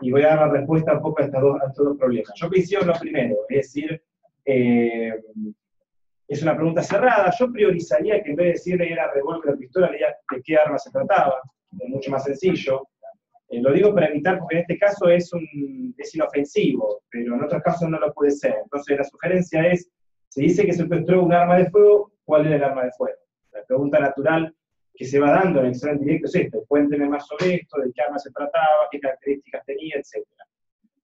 Y voy a dar la respuesta un poco a estos dos problemas. Yo coincido en lo primero, es decir, es una pregunta cerrada. Yo priorizaría que en vez de decirle era revólver o pistola, le diga de qué arma se trataba. Es mucho más sencillo. Lo digo para evitar, porque en este caso es inofensivo, pero en otros casos no lo puede ser. Entonces la sugerencia es, se dice que secuestró un arma de fuego, ¿cuál era el arma de fuego? La pregunta natural que se va dando en el examen directo es esto: cuénteme más sobre esto, de qué arma se trataba, qué características tenía, etc.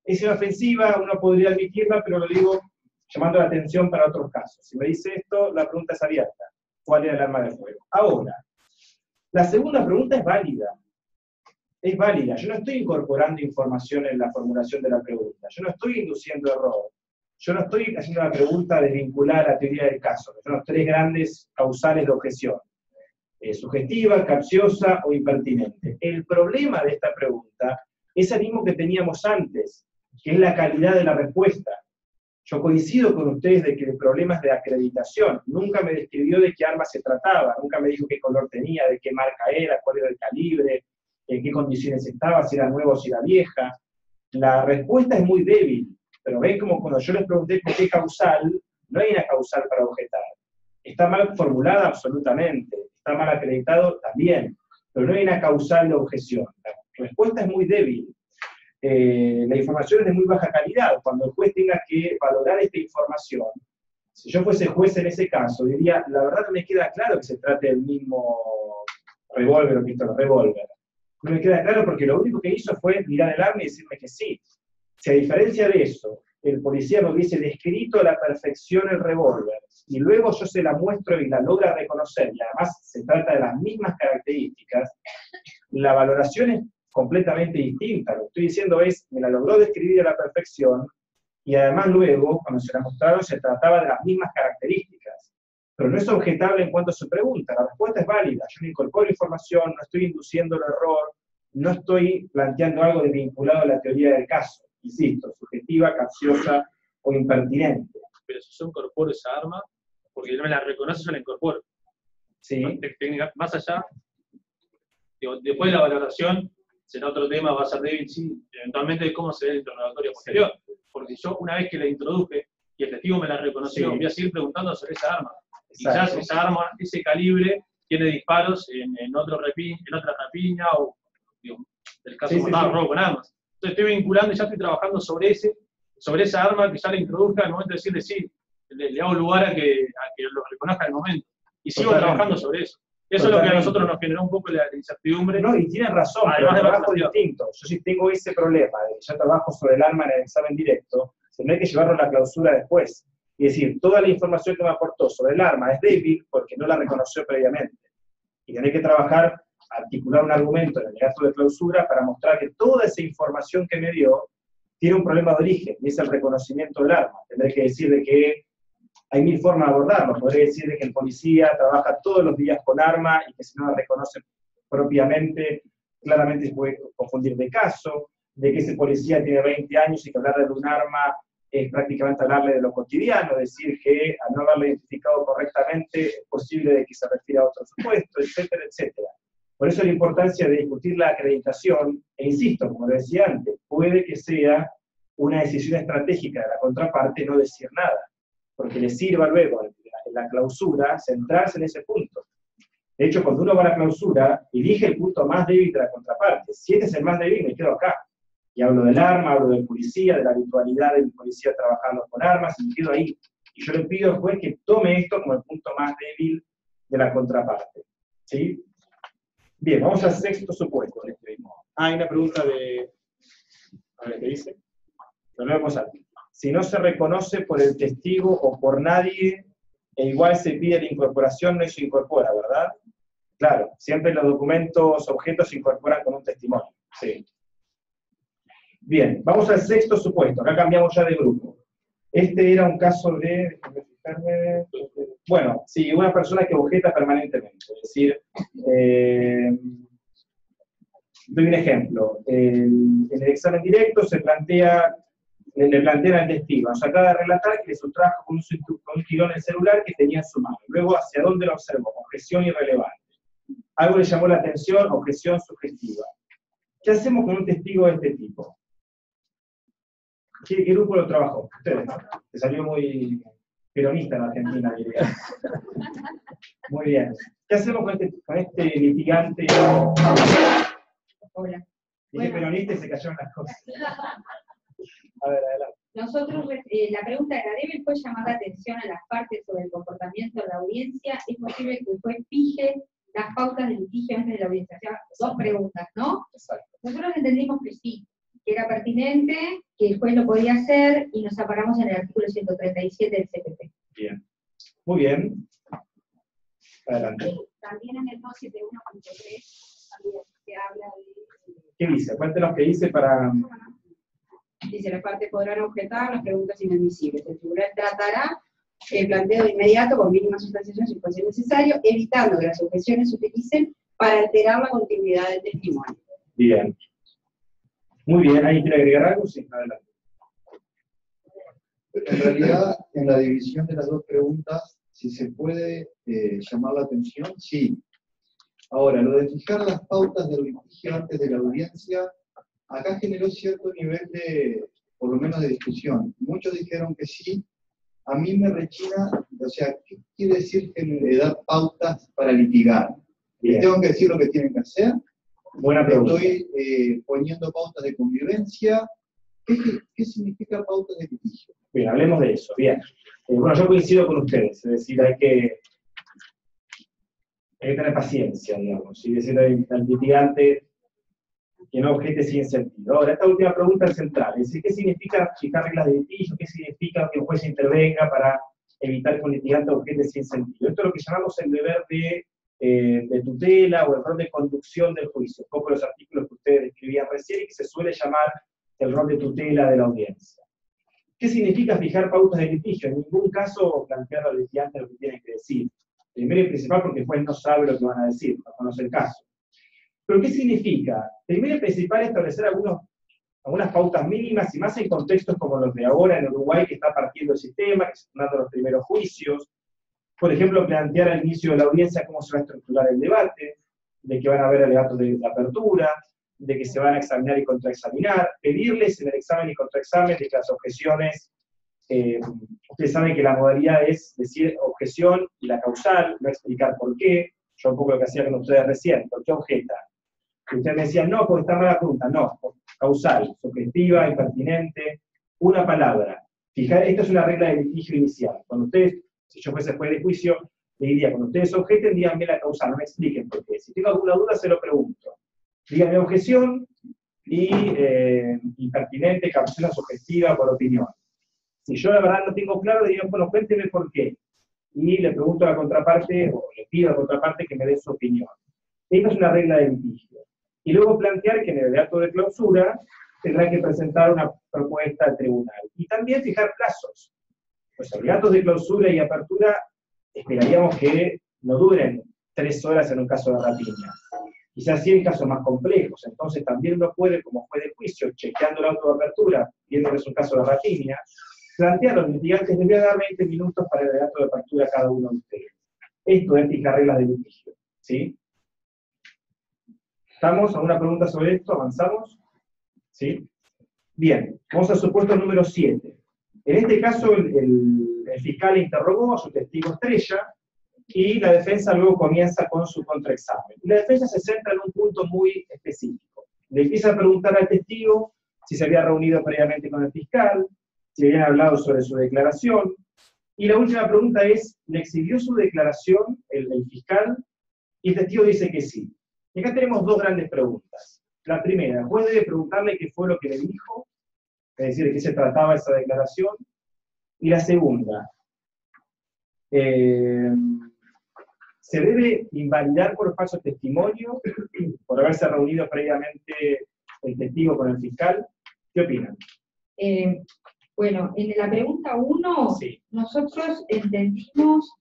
Es inofensiva, uno podría admitirla, pero lo digo llamando la atención para otros casos. Si me dice esto, la pregunta es abierta. ¿Cuál era el arma de fuego? Ahora, la segunda pregunta es válida. Es válida. Yo no estoy incorporando información en la formulación de la pregunta. Yo no estoy induciendo error. Yo no estoy haciendo una pregunta desvinculada a la teoría del caso. Son los tres grandes causales de objeción. Sugestiva, capciosa o impertinente. El problema de esta pregunta es el mismo que teníamos antes, que es la calidad de la respuesta. Yo coincido con ustedes de que el problema es de acreditación. Nunca me describió de qué arma se trataba, nunca me dijo qué color tenía, de qué marca era, cuál era el calibre, en qué condiciones estaba, si era nueva o si era vieja. La respuesta es muy débil, pero ven como cuando yo les pregunté por qué causal, no hay una causal para objetar. Está mal formulada absolutamente, está mal acreditado también, pero no hay una causal de objeción. La respuesta es muy débil. La información es de muy baja calidad. Cuando el juez tenga que valorar esta información, si yo fuese juez en ese caso, diría, la verdad no me queda claro que se trate del mismo revólver o pistola, revólver. No me queda claro porque lo único que hizo fue mirar el arma y decirme que sí. Si a diferencia de eso, el policía me hubiese descrito a la perfección el revólver, y luego yo se la muestro y la logra reconocer, y además se trata de las mismas características, la valoración es completamente distinta. Lo que estoy diciendo es, me la logró describir a la perfección, y además luego, cuando se la mostraron, se trataba de las mismas características. Pero no es objetable en cuanto a su pregunta, la respuesta es válida. Yo no incorporo información, no estoy induciendo el error, no estoy planteando algo vinculado a la teoría del caso. Insisto, sugestiva, capciosa o impertinente. Pero si yo incorporo esa arma, porque yo me la reconozco, yo la incorporo. Sí. Más allá, digo, después de la valoración, será otro tema, va a ser débil, sí, eventualmente cómo se ve el interrogatorio posterior. Porque yo, una vez que la introduje y el testigo me la reconoció, Sí. voy a seguir preguntando sobre esa arma. Exacto. Quizás esa arma, ese calibre, tiene disparos en otra rapiña o, digo, el caso Sí, como sí, estaba sí. robo con armas. Entonces estoy vinculando y ya estoy trabajando sobre esa arma que ya la introduzca al momento de decirle sí, le hago lugar a que lo reconozca en el momento. Y sigo Totalmente. trabajando sobre eso. Eso es lo que a Totalmente. nosotros nos generó un poco la incertidumbre. No, y tienes razón, pero Además de el la trabajo es relación. distinto. Yo sí tengo ese problema de que ya trabajo sobre el arma en el examen directo, tendré que llevarlo a la clausura después. Y decir, toda la información que me aportó sobre el arma es débil porque no la reconoció previamente. Y tendré que trabajar, articular un argumento en el alegato de clausura para mostrar que toda esa información que me dio tiene un problema de origen, y es el reconocimiento del arma. Tendré que decir de que hay 1000 formas de abordarlo. Podré decir de que el policía trabaja todos los días con arma y que si no la reconoce propiamente, claramente se puede confundir de caso, de que ese policía tiene 20 años y que hablarle de un arma es prácticamente hablarle de lo cotidiano, decir que al no haberlo identificado correctamente es posible de que se refiera a otro supuesto, etcétera, etcétera. Por eso la importancia de discutir la acreditación, e insisto, como decía antes, puede que sea una decisión estratégica de la contraparte no decir nada, porque le sirva luego en la clausura centrarse en ese punto. De hecho, cuando uno va a la clausura, elige el punto más débil de la contraparte. Si este es el más débil, me quedo acá. Y hablo del arma, hablo del policía, de la habitualidad del policía trabajando con armas, y me quedo ahí. Y yo le pido al juez que tome esto como el punto más débil de la contraparte. ¿Sí? Bien, vamos al sexto supuesto. Hay una pregunta de... A ver, ¿qué dice? Lo leemos aquí. Si no se reconoce por el testigo o por nadie, e igual se pide la incorporación, no se incorpora, ¿verdad? Claro, siempre los documentos objetos se incorporan con un testimonio. Sí. Bien, vamos al sexto supuesto. Acá cambiamos ya de grupo. Este era un caso de... déjame fijarme, bueno, sí, una persona que objeta permanentemente. Es decir, doy un ejemplo. En el examen directo se plantea... Le plantean al testigo, nos acaba de relatar que le sustrajo con un tirón el celular que tenía en su mano. Luego, ¿hacia dónde lo observó? Objeción irrelevante. Algo le llamó la atención, objeción subjetiva. ¿Qué hacemos con un testigo de este tipo? ¿Qué grupo lo trabajó? Ustedes. Se salió muy peronista en Argentina, diría. Muy bien. ¿Qué hacemos con este litigante? Hola. Dije Bueno. peronista y se cayeron las cosas. A ver, adelante. Nosotros, la pregunta era, ¿debe el juez llamar la atención a las partes sobre el comportamiento de la audiencia? ¿Es posible que el juez fije las pautas de litigio antes de la audiencia? O sea, dos preguntas, ¿no? Exacto. Nosotros entendimos que sí, que era pertinente, que el juez lo podía hacer, y nos aparamos en el artículo 137 del CPP. Bien. Muy bien. Adelante. También en el 271.3 también se habla de... ¿Qué dice? Cuéntenos qué dice para... Dice, las partes podrán objetar las preguntas inadmisibles. El tribunal tratará el planteo de inmediato con mínima sustanciación si fuese necesario, evitando que las objeciones se utilicen para alterar la continuidad del testimonio. Bien. Muy bien. ¿Alguien quiere agregar algo? Sí, adelante. En realidad, en la división de las dos preguntas, si se puede llamar la atención, sí. Ahora, lo de fijar las pautas del litigio antes de la audiencia, acá generó cierto nivel de, por lo menos de discusión. Muchos dijeron que sí. A mí me rechina, o sea, ¿qué quiere decir dar pautas para litigar? Bien. ¿Tengo que decir lo que tienen que hacer? Buena pregunta. Estoy poniendo pautas de convivencia. ¿Qué significa pautas de litigio? Bien, hablemos de eso. Bien. Bueno, yo coincido con ustedes. Es decir, hay que tener paciencia, digamos. Y decirle al litigante que no objete sin sentido. Ahora, esta última pregunta es central. Es decir, ¿qué significa fijar reglas de litigio? ¿Qué significa que un juez intervenga para evitar que un litigante objete sin sentido? Esto es lo que llamamos el deber de tutela o el rol de conducción del juicio. Un poco los artículos que ustedes describían recién y que se suele llamar el rol de tutela de la audiencia. ¿Qué significa fijar pautas de litigio? En ningún caso plantear al litigante lo que tienen que decir. Primero y principal porque el juez no sabe lo que van a decir, no conoce el caso. ¿Pero qué significa? Primero y principal establecer algunas pautas mínimas, y más en contextos como los de ahora en Uruguay, que está partiendo el sistema, que se están dando los primeros juicios. Por ejemplo, plantear al inicio de la audiencia cómo se va a estructurar el debate, de que van a haber alegatos de apertura, de que se van a examinar y contraexaminar, pedirles en el examen y contraexamen de que las objeciones, ustedes saben que la modalidad es decir objeción y la causal, no explicar por qué, yo un poco lo que hacía con ustedes recién, ¿por qué objetan? Y ustedes me decían, no, porque está mala pregunta, no, causal, subjetiva, impertinente, una palabra. Fíjate, esto es una regla de litigio inicial. Cuando ustedes, si yo fuese juez de juicio, le diría, cuando ustedes objeten, díganme la causal, no me expliquen por qué. Si tengo alguna duda, se lo pregunto. Díganme objeción y impertinente, causal subjetiva, por opinión. Si yo la verdad no tengo claro, le digo, bueno, cuénteme por qué. Y le pregunto a la contraparte, o le pido a la contraparte que me dé su opinión. Esta es una regla de litigio. Y luego plantear que en el acto de clausura tendrá que presentar una propuesta al tribunal. Y también fijar plazos. Los alegatos de clausura y apertura esperaríamos que no duren 3 horas en un caso de rapiña. Quizás sí en casos más complejos. Entonces también uno puede, como juez de juicio, chequeando el auto de apertura, viendo que es un caso de rapiña, plantear a los litigantes, les voy a dar 20 minutos para el alegato de apertura a cada uno de ustedes. Esto es fijar reglas de litigio. ¿Sí? ¿Estamos? ¿Alguna pregunta sobre esto? ¿Avanzamos? ¿Sí? Bien, vamos al supuesto número 7. En este caso, el fiscal interrogó a su testigo estrella, y la defensa luego comienza con su contraexamen. Y la defensa se centra en un punto muy específico. Le empieza a preguntar al testigo si se había reunido previamente con el fiscal, si habían hablado sobre su declaración, y la última pregunta es, ¿le exhibió su declaración el fiscal? Y el testigo dice que sí. Y acá tenemos 2 grandes preguntas. La primera, el juez debe preguntarle qué fue lo que le dijo, es decir, de qué se trataba esa declaración. Y la segunda, ¿se debe invalidar por falso testimonio, por haberse reunido previamente el testigo con el fiscal? ¿Qué opinan? Bueno, en la pregunta 1, Sí. nosotros entendimos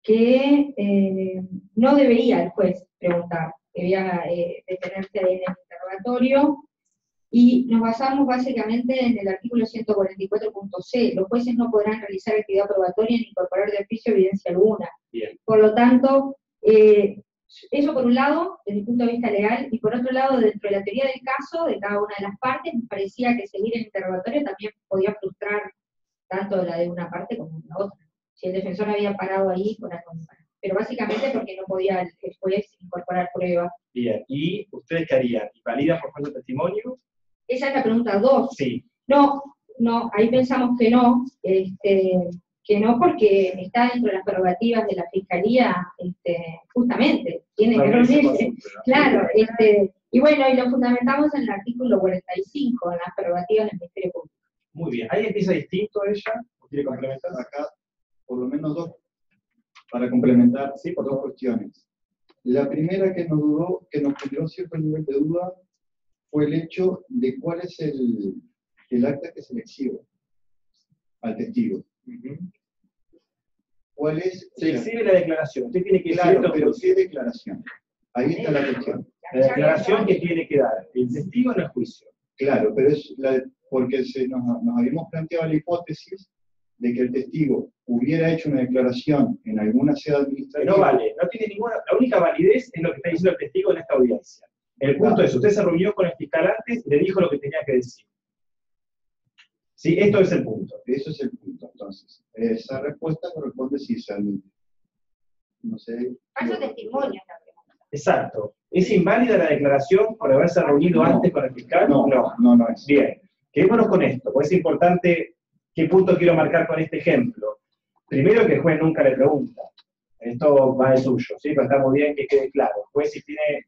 que no debería el juez preguntar, debía detenerse ahí en el interrogatorio, y nos basamos básicamente en el artículo 144.c. Los jueces no podrán realizar actividad probatoria ni incorporar de oficio evidencia alguna. Bien. Por lo tanto, eso por un lado, desde el punto de vista legal, y por otro lado, dentro de la teoría del caso, de cada una de las partes, nos parecía que seguir el interrogatorio también podía frustrar tanto la de una parte como la otra. Si el defensor había parado ahí, por algo. Pero básicamente porque no podía el juez incorporar pruebas. Bien, ¿y ustedes qué harían? ¿Validan por falso testimonio? Esa es la pregunta 2. Sí. No, ahí pensamos que no, porque está dentro de las prerrogativas de la Fiscalía, justamente, tiene que reunirse. Claro, y bueno, y lo fundamentamos en el artículo 45, en las prerrogativas del Ministerio Público. Muy bien, ¿alguien piensa distinto a ella? ¿O quiere complementar? Acá, por lo menos 2, para complementar, Sí, por 2 cuestiones. La primera que nos generó cierto nivel de duda, fue el hecho de cuál es el acta que se le exhibe al testigo. ¿Cuál es? Se exhibe la declaración, usted tiene que Claro, decir pero ¿qué declaración? Ahí está la cuestión. la declaración que tiene que dar el testigo en el juicio. Claro, pero es porque nos habíamos planteado la hipótesis de que el testigo hubiera hecho una declaración en alguna sede Que administrativa. no vale, no tiene ninguna, la única validez es lo que está diciendo el testigo en esta audiencia. El punto es, usted se reunió con el fiscal antes y le dijo lo que tenía que decir. Sí, esto es el punto. Eso es el punto, entonces. Esa respuesta corresponde si se admite. No sé. Falso testimonio es la pregunta. Exacto. ¿Es inválida la declaración por haberse reunido antes con el fiscal? No es. Bien, quedémonos con esto, porque es importante qué punto quiero marcar con este ejemplo. Primero, que el juez nunca le pregunta. Esto va de suyo, ¿sí? Pero está muy bien que quede claro. El juez, si tiene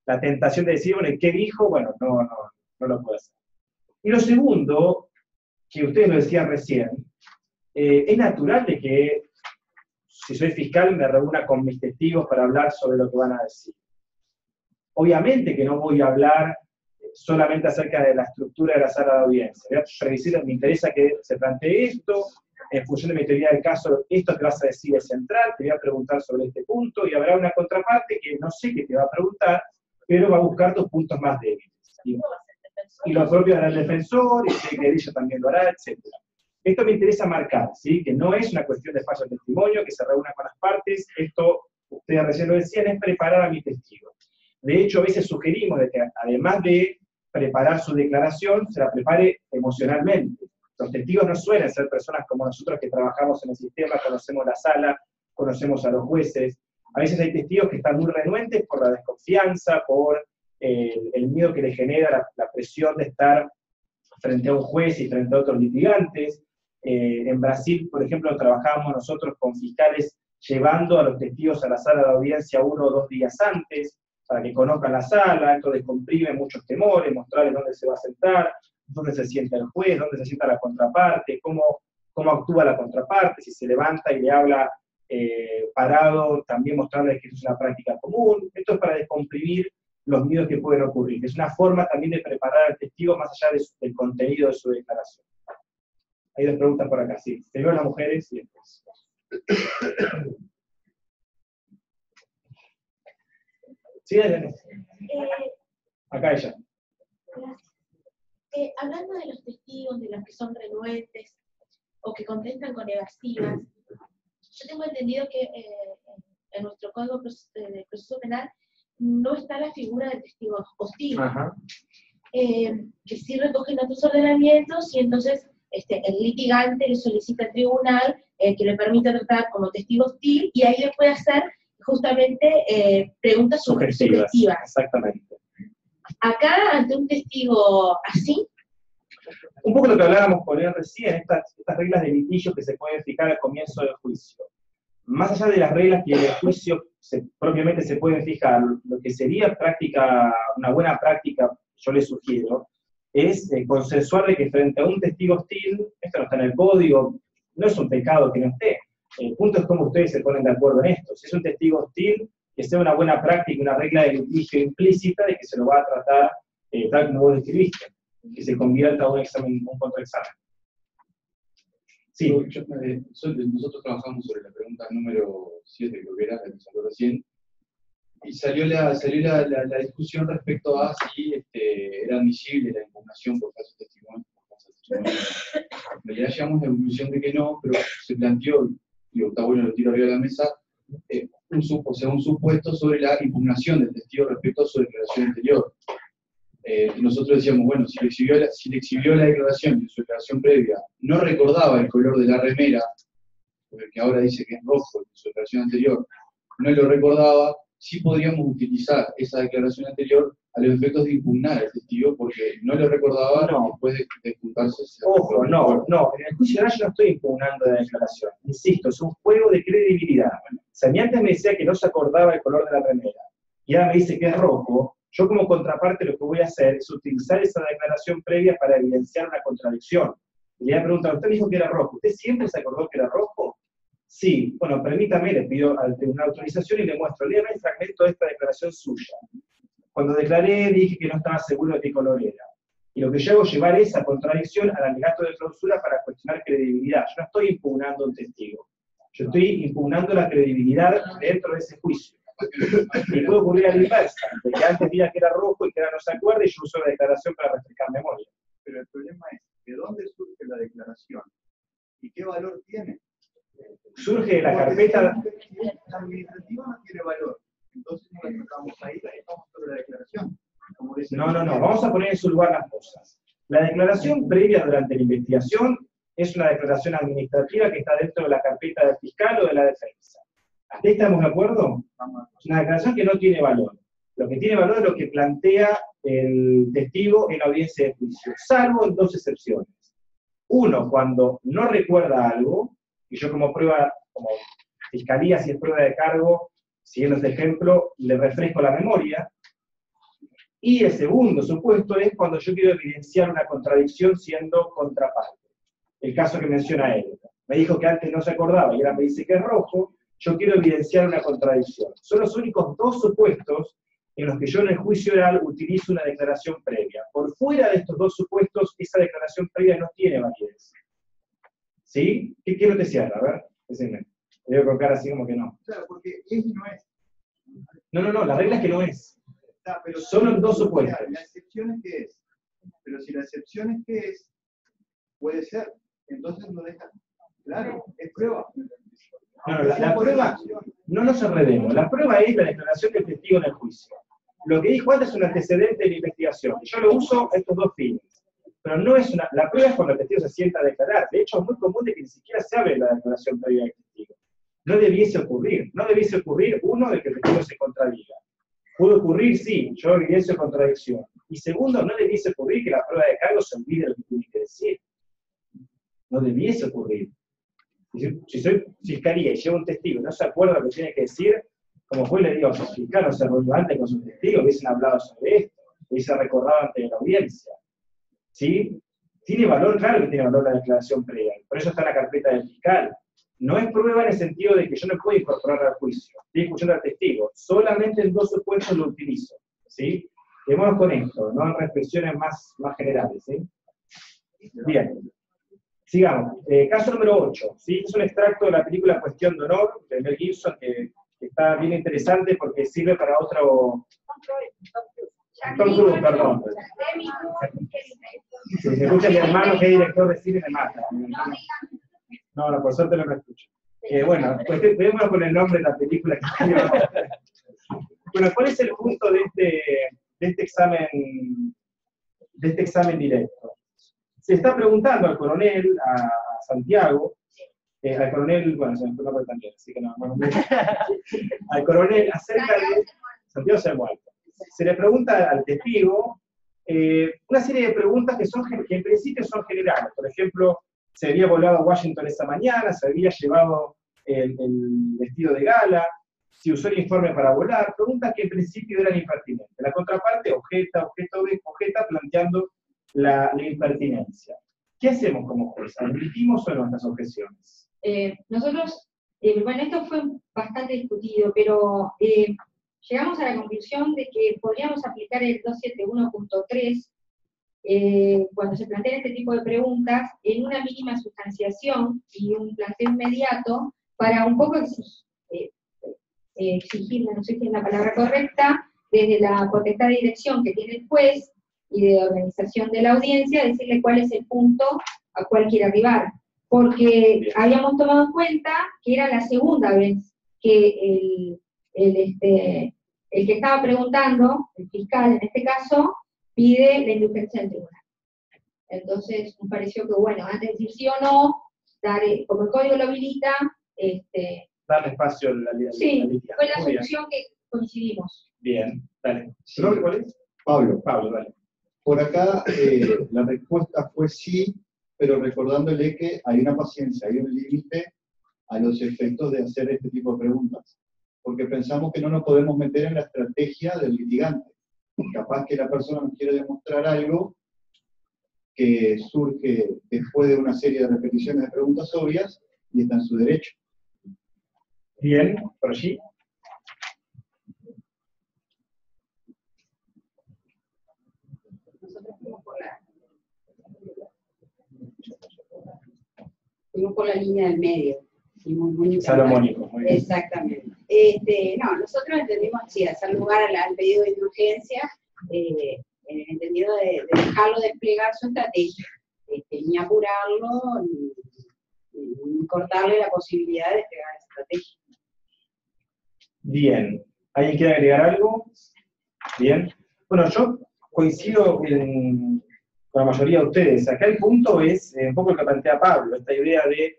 la tentación de decir, bueno, ¿qué dijo? Bueno, no lo puede hacer. Y lo segundo, que ustedes lo decían recién, es natural de que, si soy fiscal, me reúna con mis testigos para hablar sobre lo que van a decir. Obviamente que no voy a hablar solamente acerca de la estructura de la sala de audiencia. Voy a revisar, me interesa que se plantee esto, en función de mi teoría del caso, esto que vas a decir es central, te voy a preguntar sobre este punto, y habrá una contraparte que no sé qué te va a preguntar, pero va a buscar tus puntos más débiles. Y lo propio hará el defensor, y sé que ella también lo hará, etc. Esto me interesa marcar, ¿sí? Que no es una cuestión de falso testimonio, que se reúna con las partes, esto, ustedes recién lo decían, es preparar a mi testigo. De hecho, a veces sugerimos de que además de preparar su declaración, se la prepare emocionalmente. Los testigos no suelen ser personas como nosotros que trabajamos en el sistema, conocemos la sala, conocemos a los jueces. A veces hay testigos que están muy renuentes por la desconfianza, por el miedo que les genera la presión de estar frente a un juez y frente a otros litigantes. En Brasil, por ejemplo, trabajamos nosotros con fiscales llevando a los testigos a la sala de audiencia 1 o 2 días antes, para que conozcan la sala. Esto descomprime muchos temores, mostrarles dónde se va a sentar, dónde se sienta el juez, dónde se sienta la contraparte, cómo actúa la contraparte, si se levanta y le habla parado, también mostrarles que eso es una práctica común. Esto es para descomprimir los miedos que pueden ocurrir. Es una forma también de preparar al testigo más allá del contenido de su declaración. Hay 2 preguntas por acá, sí. Primero las mujeres y después. Sí, Elena. Acá ella. Gracias. Hablando de los testigos, de los que son renuentes o que contestan con evasivas, yo tengo entendido que en nuestro Código de Proceso Penal no está la figura del testigo hostil, que sí recogen otros ordenamientos y entonces el litigante le solicita al tribunal que le permita tratar como testigo hostil y ahí le puede hacer justamente preguntas sugestivas. Exactamente. Acá, ante un testigo así, un poco lo que hablábamos con él recién, estas reglas de litigio que se pueden fijar al comienzo del juicio. Más allá de las reglas que en el juicio propiamente se pueden fijar, lo que sería una buena práctica, yo les sugiero, es consensuar de que frente a un testigo hostil, esto no está en el código, no es un pecado que no esté. El punto es cómo ustedes se ponen de acuerdo en esto. Si es un testigo hostil, que sea una buena práctica, una regla de litigio implícita de que se lo va a tratar tal como vos describiste, que se convierta a un contraexamen. Sí. Nosotros trabajamos sobre la pregunta número 7, creo que era, la que salió recién, y salió la discusión respecto a si era admisible la impugnación por falso testimonio. En realidad llegamos a la conclusión de que no, pero se planteó, y está bueno, lo tiro arriba de la mesa, un supuesto sobre la impugnación del testigo respecto a su declaración anterior. Y nosotros decíamos, bueno, si le exhibió la declaración y su declaración previa no recordaba el color de la remera, porque ahora dice que es rojo, en su declaración anterior no lo recordaba, sí podríamos utilizar esa declaración anterior a los efectos de impugnar al testigo, porque no lo recordaba después de juntarse. Ojo, no, en el juicio oral yo no estoy impugnando la declaración, insisto, es un juego de credibilidad. Si a mí antes me decía que no se acordaba el color de la remera, y ahora me dice que es rojo, yo como contraparte lo que voy a hacer es utilizar esa declaración previa para evidenciar una contradicción. Y le voy a preguntar, usted dijo que era rojo, ¿usted siempre se acordó que era rojo? Sí, bueno, permítame, le pido al tribunal autorización y le muestro, léame el fragmento de esta declaración suya. Cuando declaré dije que no estaba seguro de qué color era. Y lo que yo hago es llevar esa contradicción al alegato de clausura para cuestionar credibilidad. Yo no estoy impugnando un testigo. Yo estoy impugnando la credibilidad dentro de ese juicio. Y puede ocurrir a la inversa, de que antes diga que era rojo y que ahora no se acuerda y yo uso la declaración para refrescar memoria. Pero el problema es, ¿de dónde surge la declaración? ¿Y qué valor tiene? Surge de la carpeta... La administrativa no tiene valor, entonces no la tratamos ahí, estamos sobre la declaración. No, vamos a poner en su lugar las cosas. La declaración previa durante la investigación es una declaración administrativa que está dentro de la carpeta del fiscal o de la defensa. ¿Hasta ahí estamos de acuerdo? Es una declaración que no tiene valor. Lo que tiene valor es lo que plantea el testigo en la audiencia de juicio, salvo en 2 excepciones. Uno, cuando no recuerda algo, y yo como prueba, como fiscalía, si es prueba de cargo, siguiendo este ejemplo, le refresco la memoria. Y el segundo supuesto es cuando yo quiero evidenciar una contradicción siendo contraparte. El caso que menciona él. Me dijo que antes no se acordaba y ahora me dice que es rojo, yo quiero evidenciar una contradicción. Son los únicos 2 supuestos en los que yo en el juicio oral utilizo una declaración previa. Por fuera de estos 2 supuestos, esa declaración previa no tiene validez. ¿Sí? ¿Qué no te cierra? A ver, decime. Te voy a colocar así como que no. Claro, porque es y no es. No, la regla es que no es. Pero solo en 2 supuestos. La excepción es que es. Pero si la excepción es que es, puede ser. Entonces no deja. Claro, es prueba. No, la prueba, no nos enredemos. La prueba es la declaración del testigo en el juicio. lo que dijo antes es un antecedente de la investigación. Yo lo uso a estos dos fines. Pero no es una, la prueba es cuando el testigo se sienta a declarar. De hecho, es muy común de que ni siquiera se hable de la declaración previa del testigo. No debiese ocurrir. No debiese ocurrir, uno, de que el testigo se contradiga. Puede ocurrir, sí, yo evidencio contradicción. Y segundo, no debiese ocurrir que la prueba de cargo se olvide lo que tiene que decir. No debiese ocurrir. Si soy fiscalía y llevo un testigo y no se acuerda lo que tiene que decir, como fue le digo, los fiscales se reunió antes con sus testigos, hubiesen hablado sobre esto, hubiesen recordado ante la audiencia. ¿Sí? Tiene valor, claro que tiene valor la declaración previa, por eso está en la carpeta del fiscal. No es prueba en el sentido de que yo no puedo incorporar al juicio, estoy escuchando al testigo, solamente en dos supuestos lo utilizo. ¿Sí? Quedémonos con esto, no en reflexiones más generales. ¿Sí? Bien, sigamos. Caso número 8, ¿sí? Es un extracto de la película Cuestión de Honor, de Mel Gibson, que está bien interesante porque sirve para otro... Tom Cruise, perdón. Si se escucha mi hermano que es director de cine, me mata. No, por suerte no me escucho. Bueno, pues veámonos con el nombre de la película que bueno, ¿cuál es el punto de este examen directo? Se está preguntando al coronel, a Santiago, al coronel, bueno, se me fue el nombre también, así que no, al coronel acerca de Santiago se ha muerto. Se le pregunta al testigo una serie de preguntas que en principio son generales. Por ejemplo, se había volado a Washington esa mañana, se había llevado el vestido de gala, si usó el informe para volar, preguntas que en principio eran impertinentes. La contraparte objeta planteando la impertinencia. ¿Qué hacemos como juez? ¿Admitimos o no estas objeciones? Nosotros, bueno, esto fue bastante discutido, pero llegamos a la conclusión de que podríamos aplicar el 271.3 cuando se plantean este tipo de preguntas en una mínima sustanciación y un planteo inmediato para un poco exigirle, no sé si es la palabra correcta, desde la potestad de dirección que tiene el juez y de organización de la audiencia, decirle cuál es el punto a cual quiere arribar. Porque habíamos tomado en cuenta que era la segunda vez que el que estaba preguntando, el fiscal en este caso, pide la indulgencia del tribunal. Entonces, nos pareció que, bueno, antes de decir sí o no, como el código lo habilita, darle espacio a la ley. Sí, fue la solución que coincidimos. Bien, dale. Sí. ¿Cuál es? Pablo, dale. Por acá la respuesta fue sí, pero recordándole que hay una paciencia, hay un límite a los efectos de hacer este tipo de preguntas. Porque pensamos que no nos podemos meter en la estrategia del litigante. Capaz que la persona nos quiere demostrar algo que surge después de una serie de repeticiones de preguntas obvias y está en su derecho. Bien, por allí. Nosotros fuimos por la línea del medio. Muy salomónico, muy bien. Exactamente. No, nosotros entendimos, sí, hacer lugar al pedido de indulgencia, en el entendido de dejarlo desplegar su estrategia, ni apurarlo, ni cortarle la posibilidad de desplegar esa estrategia. Bien. ¿Alguien quiere agregar algo? Bien. Bueno, yo coincido con la mayoría de ustedes. Acá el punto es un poco lo que plantea Pablo, esta idea de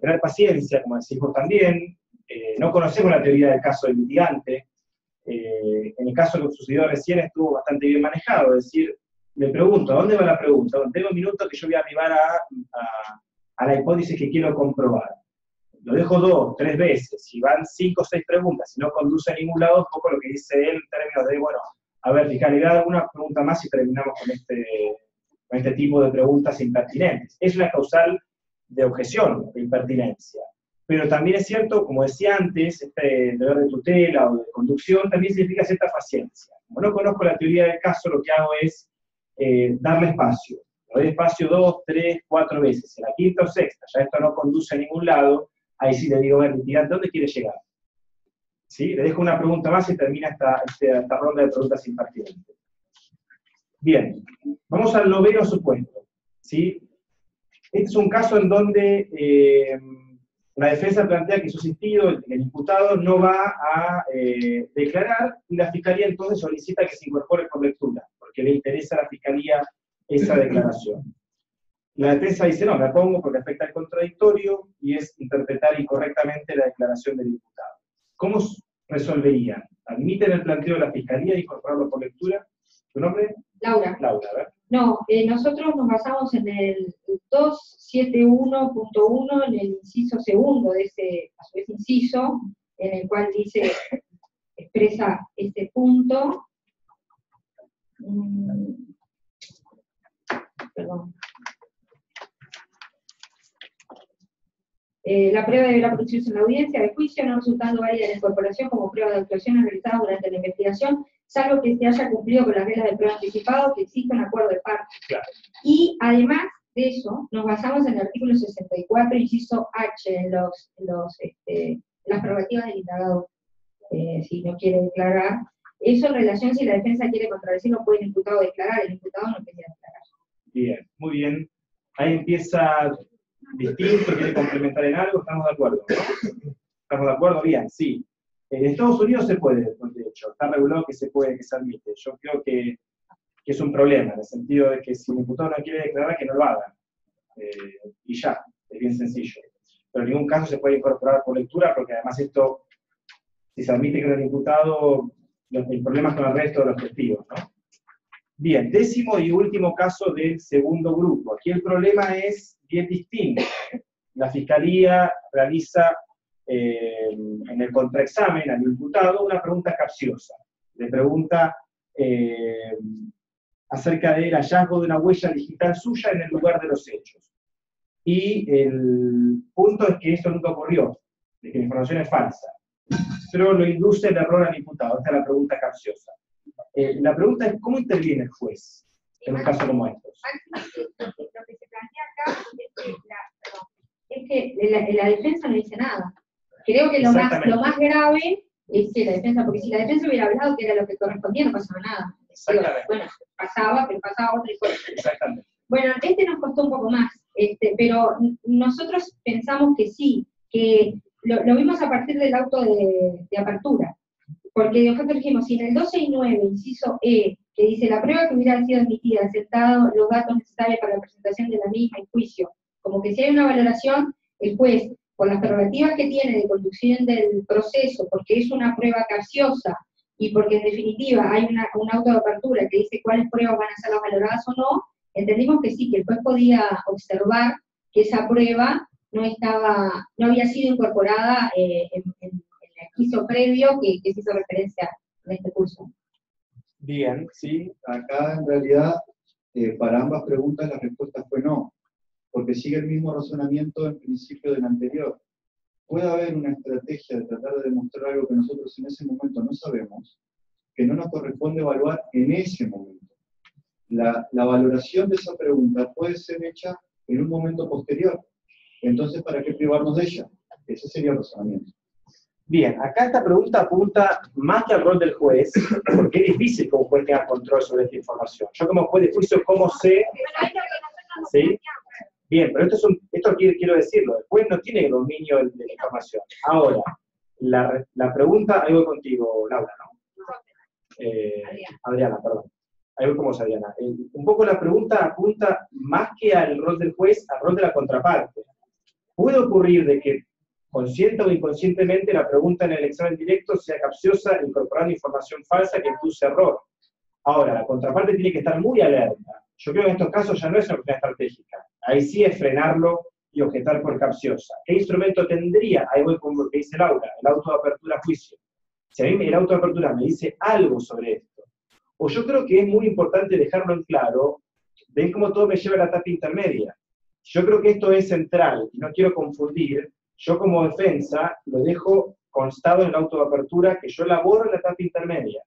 tener paciencia, como decimos también. No conocemos la teoría del caso del litigante. En el caso que sucedió recién estuvo bastante bien manejado, es decir, me pregunto, ¿a dónde va la pregunta? Tengo un minuto que yo voy a arribar a la hipótesis que quiero comprobar. Lo dejo 2, 3 veces, si van 5 o 6 preguntas, si no conduce a ningún lado, un poco lo que dice él en términos de, bueno, a ver, fiscalidad, una pregunta más y terminamos con este tipo de preguntas impertinentes. Es una causal de objeción, de impertinencia. Pero también es cierto, como decía antes, este deber de tutela o de conducción también significa cierta paciencia. Como no conozco la teoría del caso, lo que hago es darle espacio. Le doy espacio 2, 3, 4 veces. En la quinta o sexta, ya esto no conduce a ningún lado, ahí sí le digo, litigante, ¿dónde quiere llegar? ¿Sí? Le dejo una pregunta más y termina esta ronda de preguntas impertinentes. Bien, vamos al noveno supuesto. ¿Sí? Este es un caso en donde La defensa plantea que eso existido, el imputado no va a declarar, y la Fiscalía entonces solicita que se incorpore por lectura, porque le interesa a la Fiscalía esa declaración. La defensa dice, no, me pongo porque afecta al contradictorio, y es interpretar incorrectamente la declaración del imputado. ¿Cómo resolverían? ¿Admiten el planteo de la Fiscalía e incorporarlo por lectura? ¿Tu nombre? Laura. Laura, ¿verdad? No, nosotros nos basamos en el 271.1, en el inciso segundo de ese, a su vez, inciso, en el cual dice, expresa este punto. Perdón. La prueba deberá producirse en la audiencia de juicio, no resultando válida la incorporación como prueba de actuaciones realizadas durante la investigación, salvo que se haya cumplido con las reglas de prueba anticipado, que exista un acuerdo de partes. Claro. Y además de eso, nos basamos en el artículo 64, inciso H, en las prerrogativas del indagado, si no quiere declarar. Eso en relación si la defensa quiere contradecir, no puede el imputado declarar, el imputado no quiere declarar. Bien, muy bien. Ahí empieza distinto, quiere complementar en algo, estamos de acuerdo, ¿no? ¿Estamos de acuerdo? Bien, sí. En Estados Unidos se puede, de hecho, está regulado que se puede, que se admite. Yo creo que es un problema, en el sentido de que si el imputado no quiere declarar, que no lo haga. Y ya, es bien sencillo. Pero en ningún caso se puede incorporar por lectura, porque además esto, si se admite que no es imputado, el problema es con el resto de los testigos, ¿no? Bien, décimo y último caso del segundo grupo. Aquí el problema es bien distinto. La Fiscalía realiza en el contraexamen al imputado una pregunta capciosa. Le pregunta acerca del hallazgo de una huella digital suya en el lugar de los hechos. Y el punto es que esto nunca ocurrió, de que la información es falsa. Pero lo induce el error al imputado. Esta es la pregunta capciosa. La pregunta es, ¿cómo interviene el juez en un caso como estos? Lo que se plantea acá es que la defensa no dice nada. Creo que lo más grave es que la defensa, porque si la defensa hubiera hablado que era lo que correspondía, no pasaba nada. Exactamente. Bueno, pasaba, pero pasaba otra cosa. Exactamente. Bueno, nos costó un poco más, pero nosotros pensamos que sí, que lo vimos a partir del auto de apertura. Porque nosotros dijimos, si en el 269, inciso E, que dice la prueba que hubiera sido admitida, aceptado los datos necesarios para la presentación de la misma en juicio, como que si hay una valoración, el juez, por las prerrogativas que tiene de conducción del proceso, porque es una prueba capciosa, y porque en definitiva hay un auto de apertura que dice cuáles pruebas van a ser las valoradas o no, entendimos que sí, que el juez podía observar que esa prueba no había sido incorporada en el juicio previo que se hizo referencia en este curso. Bien, sí. Acá en realidad, para ambas preguntas la respuesta fue no, porque sigue el mismo razonamiento en principio del anterior. Puede haber una estrategia de tratar de demostrar algo que nosotros en ese momento no sabemos, que no nos corresponde evaluar en ese momento. La valoración de esa pregunta puede ser hecha en un momento posterior. Entonces, ¿para qué privarnos de ella? Ese sería el razonamiento. Bien, acá esta pregunta apunta más que al rol del juez, porque es difícil que un juez tenga control sobre esta información. Yo como juez de juicio, ¿cómo sé? ¿Sí? Bien, pero esto quiero decirlo, el juez no tiene dominio de la información. Ahora, la pregunta, ahí voy contigo, Laura, ¿no? Adriana, perdón. Ahí voy con vos, Adriana. Un poco la pregunta apunta más que al rol del juez, al rol de la contraparte. Puede ocurrir de que consciente o inconscientemente la pregunta en el examen directo sea capciosa, incorporando información falsa que induce error. Ahora, la contraparte tiene que estar muy alerta. Yo creo que en estos casos ya no es una cuestión estratégica. Ahí sí es frenarlo y objetar por capciosa. ¿Qué instrumento tendría? Ahí voy con lo que dice Laura, el auto de apertura a juicio. Si a mí el auto de apertura me dice algo sobre esto, o yo creo que es muy importante dejarlo en claro, ven cómo todo me lleva a la etapa intermedia. Yo creo que esto es central, y no quiero confundir. Yo como defensa lo dejo constado en el auto de apertura que yo elaboro en la etapa intermedia.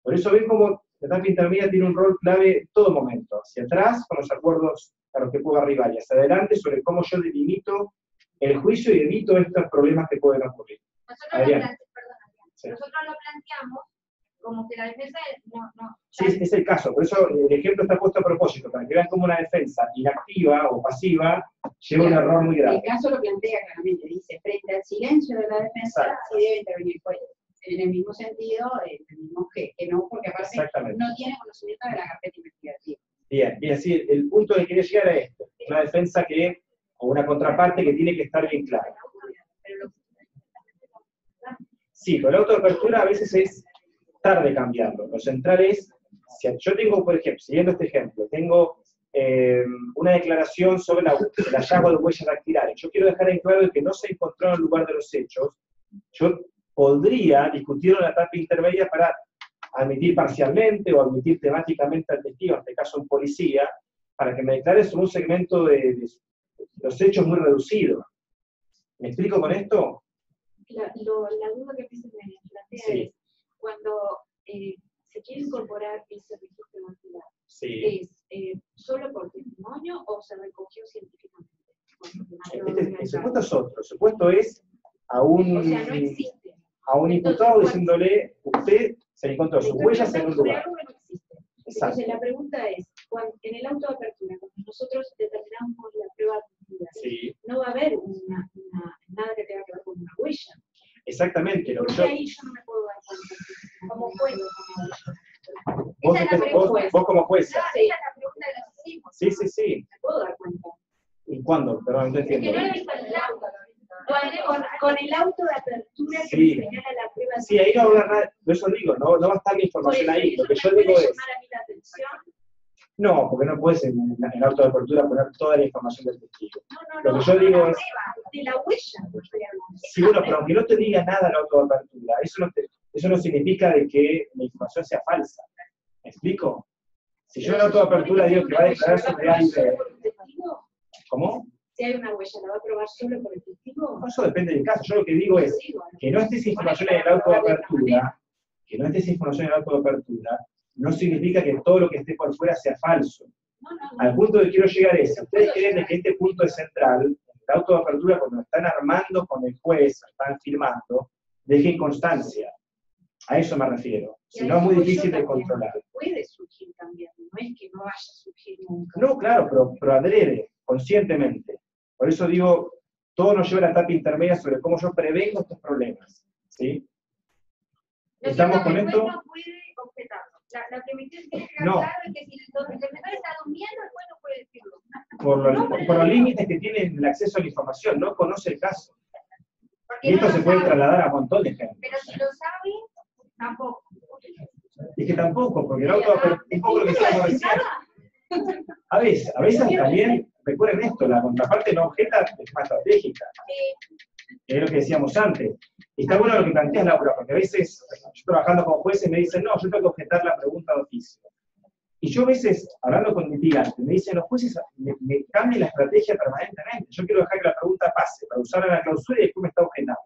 Por eso ven cómo la etapa intermedia tiene un rol clave en todo momento. Hacia atrás, con los acuerdos a los que puedo arribar, y hacia adelante sobre cómo yo delimito el juicio y evito estos problemas que pueden ocurrir. Nosotros lo planteamos como que la defensa no. Sí, es el caso, por eso el ejemplo está puesto a propósito, para que vean cómo una defensa inactiva o pasiva lleva un error muy grave. El caso lo plantea claramente, dice, frente al silencio de la defensa, sí debe intervenir el juez. En el mismo sentido, entendimos que no, porque aparte no tiene conocimiento de la carpeta investigativa. Bien, y así, el punto que quería llegar a esto, una defensa o una contraparte que tiene que estar bien clara. Sí, pero la autoapertura a veces es tarde cambiarlo. Lo central es, si yo tengo, por ejemplo, siguiendo este ejemplo, tengo una declaración sobre el hallazgo de huellas dactilares. Yo quiero dejar en claro que no se encontró en el lugar de los hechos. Yo podría discutirlo en la etapa intermedia para admitir parcialmente o admitir temáticamente al testigo, en este caso un policía, para que me declare sobre un segmento de los hechos muy reducido. ¿Me explico con esto? La duda que me plantea es, cuando se quiere incorporar ese registro dactilar, ¿es solo por testimonio o se recogió científicamente? El supuesto es otro. El supuesto es a un, o sea, no existe. A un imputado diciéndole, usted se encontró sus huellas en un lugar. Algo que no existe. Entonces la pregunta es, en el auto de apertura, cuando nosotros determinamos la prueba de actividad, no va a haber nada que tenga que ver con una huella. Exactamente. Porque ahí yo no me puedo dar cuenta. ¿Cómo puedo? Vos como jueza. Esa es la pregunta que nos hicimos. Sí. ¿Me puedo dar cuenta? ¿Y cuándo? Perdón, no entiendo. Es que no he visto el auto. Con el auto de apertura que me señala la prueba. Sí, ahí no va a haber nada. Eso digo, no va a estar la información ahí. Lo que yo digo es. No, porque no puedes en el auto de apertura poner toda la información del testigo. Lo que yo digo es. De la huella. Sí, bueno, pero aunque no te diga nada el auto de apertura, eso no significa de que la información sea falsa. ¿Me explico? Si yo en el auto de apertura digo que va a declarar sobre algo. ¿Cómo? Si hay una huella, ¿la va a probar solo por el testigo? No, eso depende del caso. Yo lo que digo es que no esté esa información en el auto de apertura, no significa que todo lo que esté por fuera sea falso. Al punto que quiero llegar es, si ustedes creen que este punto es central, el auto de apertura, cuando están armando con el juez, están firmando, dejen constancia. A eso me refiero. Si no es muy difícil de controlar. Puede surgir también, no es que no vaya a surgir nunca. No, claro, pero adrede, conscientemente. Por eso digo, todo nos lleva a la etapa intermedia sobre cómo yo prevengo estos problemas. ¿Sí? ¿Estamos con esto? No puede objetarlo. La primitiva tiene que No. claro es que si el defensor está durmiendo, el juez no puede decirlo. Por los límites que tiene el acceso a la información, no conoce el caso. Y esto se puede trasladar a un montón de gente. Pero si lo sabe, tampoco. Es que tampoco, porque el auto, un poco lo que decíamos recién. A veces también, recuerden esto, la contraparte no objeta es más estratégica. Es lo que decíamos antes. Y está bueno lo que plantea Laura, porque a veces, yo trabajando con jueces me dicen, no, yo tengo que objetar la pregunta de oficio. Y yo a veces, hablando con litigantes, me dicen, los jueces me cambian la estrategia permanentemente. Yo quiero dejar que la pregunta pase, para usarla en la clausura y después me está objetando.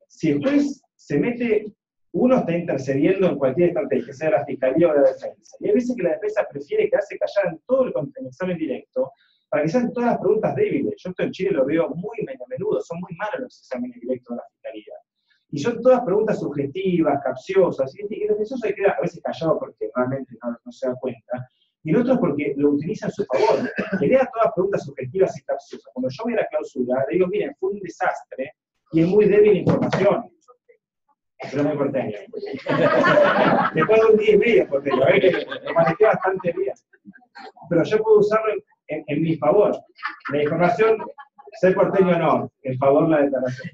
Si el juez se mete, uno está intercediendo en cualquier estrategia, sea la fiscalía o la defensa. Y hay veces que la defensa prefiere quedarse callada en todo el examen directo, para que sean todas las preguntas débiles. Yo esto en Chile lo veo muy a menudo, son muy malos los exámenes directos de la fiscalía. Y son todas preguntas subjetivas, capciosas, y el defensor se queda a veces callado porque realmente no se da cuenta, y el otro porque lo utiliza en su favor. Le da todas preguntas subjetivas y capciosas. Cuando yo voy a la clausura, le digo, miren, fue un desastre, y es muy débil la información. Pero muy porteño. Después de un día y medio porteño, lo manejé bastante bien. Pero yo puedo usarlo en mi favor. La información, ser porteño no, en favor la declaración.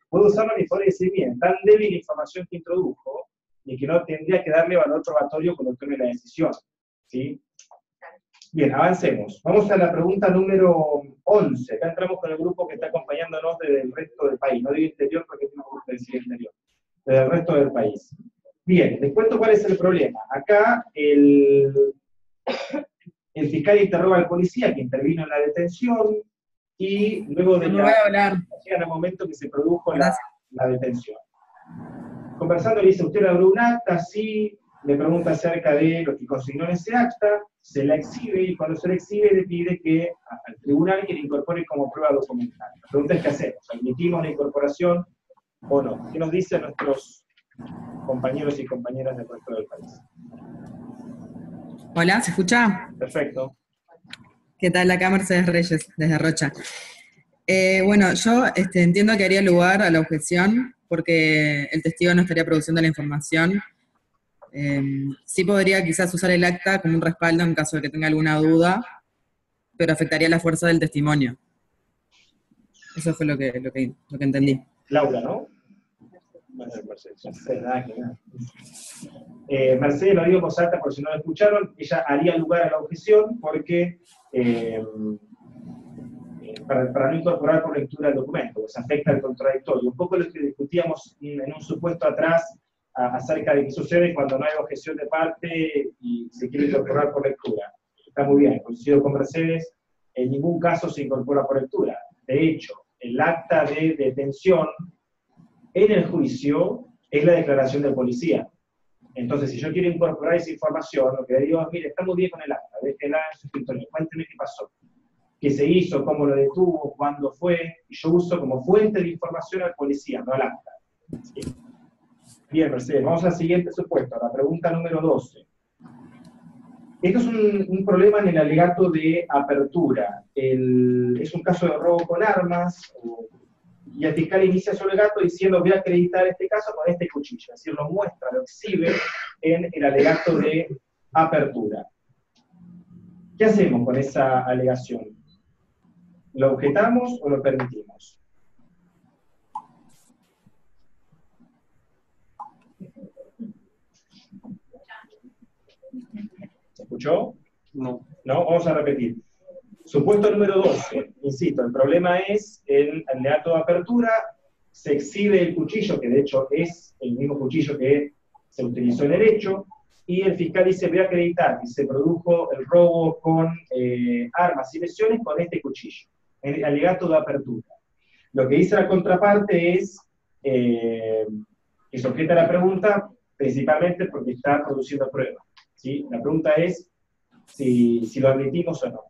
Puedo usarlo en mi favor y decir, bien, tan débil la información que introdujo, y que no tendría que darle valor probatorio cuando tome la decisión. ¿Sí? Bien, avancemos. Vamos a la pregunta número 11. Acá entramos con el grupo que está acompañándonos desde el resto del país. No digo interior porque no me gusta decir interior. Desde el resto del país. Bien, les cuento cuál es el problema. Acá el fiscal interroga al policía que intervino en la detención y luego de llegan al momento que se produjo la detención. Conversando le dice, ¿usted logró un acta? Sí. Le pregunta acerca de lo que consignó en ese acta, se la exhibe, y cuando se la exhibe le pide que al tribunal que le incorpore como prueba documental. La pregunta es, ¿qué hacemos? ¿Admitimos la incorporación o no? ¿Qué nos dicen nuestros compañeros y compañeras del resto del país. Hola, ¿se escucha? Perfecto. ¿Qué tal? Acá Mercedes Reyes, desde Rocha. Bueno, yo entiendo que haría lugar a la objeción porque el testigo no estaría produciendo la información. Sí podría quizás usar el acta como un respaldo en caso de que tenga alguna duda, pero afectaría la fuerza del testimonio. Eso fue lo que entendí. Laura, ¿no? Mercedes, Mercedes, lo digo en voz alta por si no lo escucharon, ella haría lugar a la objeción porque para no incorporar por lectura el documento, pues afecta al contradictorio. Un poco lo que discutíamos en un supuesto atrás acerca de qué sucede cuando no hay objeción de parte y se quiere incorporar por lectura. Está muy bien, coincido con Mercedes, en ningún caso se incorpora por lectura. De hecho, el acta de detención en el juicio es la declaración del policía. Entonces, si yo quiero incorporar esa información, lo que le digo es, mire, está muy bien con el acta, déjela en su escritorio, cuénteme qué pasó, qué se hizo, cómo lo detuvo, cuándo fue, y yo uso como fuente de información al policía, no al acta. ¿Sí? Bien, Mercedes, vamos al siguiente supuesto, a la pregunta número 12. Esto es un problema en el alegato de apertura. Es un caso de robo con armas, y el fiscal inicia su alegato diciendo voy a acreditar este caso con este cuchillo, es decir, lo muestra, lo exhibe en el alegato de apertura. ¿Qué hacemos con esa alegación? ¿Lo objetamos o lo permitimos? ¿Se escuchó? No. No, vamos a repetir. Supuesto número 12, insisto, el problema es el alegato de apertura, se exhibe el cuchillo, que de hecho es el mismo cuchillo que se utilizó en el hecho, y el fiscal dice, voy a acreditar que se produjo el robo con armas y lesiones con este cuchillo, en el alegato de apertura. Lo que dice la contraparte es que se objeta la pregunta principalmente porque está produciendo pruebas, ¿sí? La pregunta es si lo admitimos o no.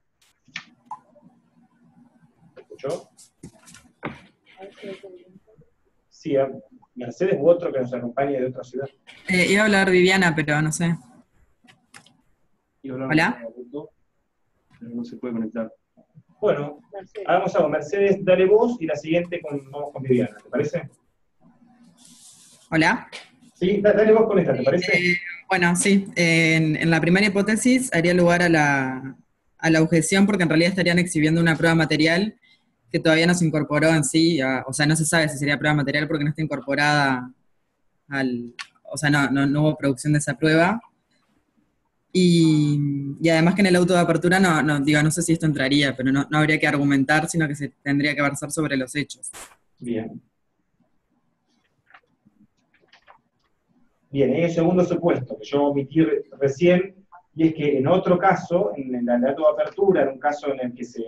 ¿Escuchó? Sí, Mercedes u otro que nos acompañe de otra ciudad. Iba a hablar Viviana, pero no sé. Hola. Pero no se puede conectar. Bueno, hagamos algo. Mercedes, dale vos y la siguiente vamos con Viviana, ¿te parece? Hola. Sí, dale vos con esta, ¿te parece? Bueno, sí. En la primera hipótesis haría lugar a la objeción porque en realidad estarían exhibiendo una prueba material que todavía no se incorporó en sí, o sea, no se sabe si sería prueba material porque no está incorporada o sea, no hubo producción de esa prueba. Y además que en el auto de apertura no sé si esto entraría, pero no habría que argumentar, sino que se tendría que versar sobre los hechos. Bien. Bien, hay un segundo supuesto que yo omití recién, y es que en otro caso, en el alegato de apertura, en un caso en el que se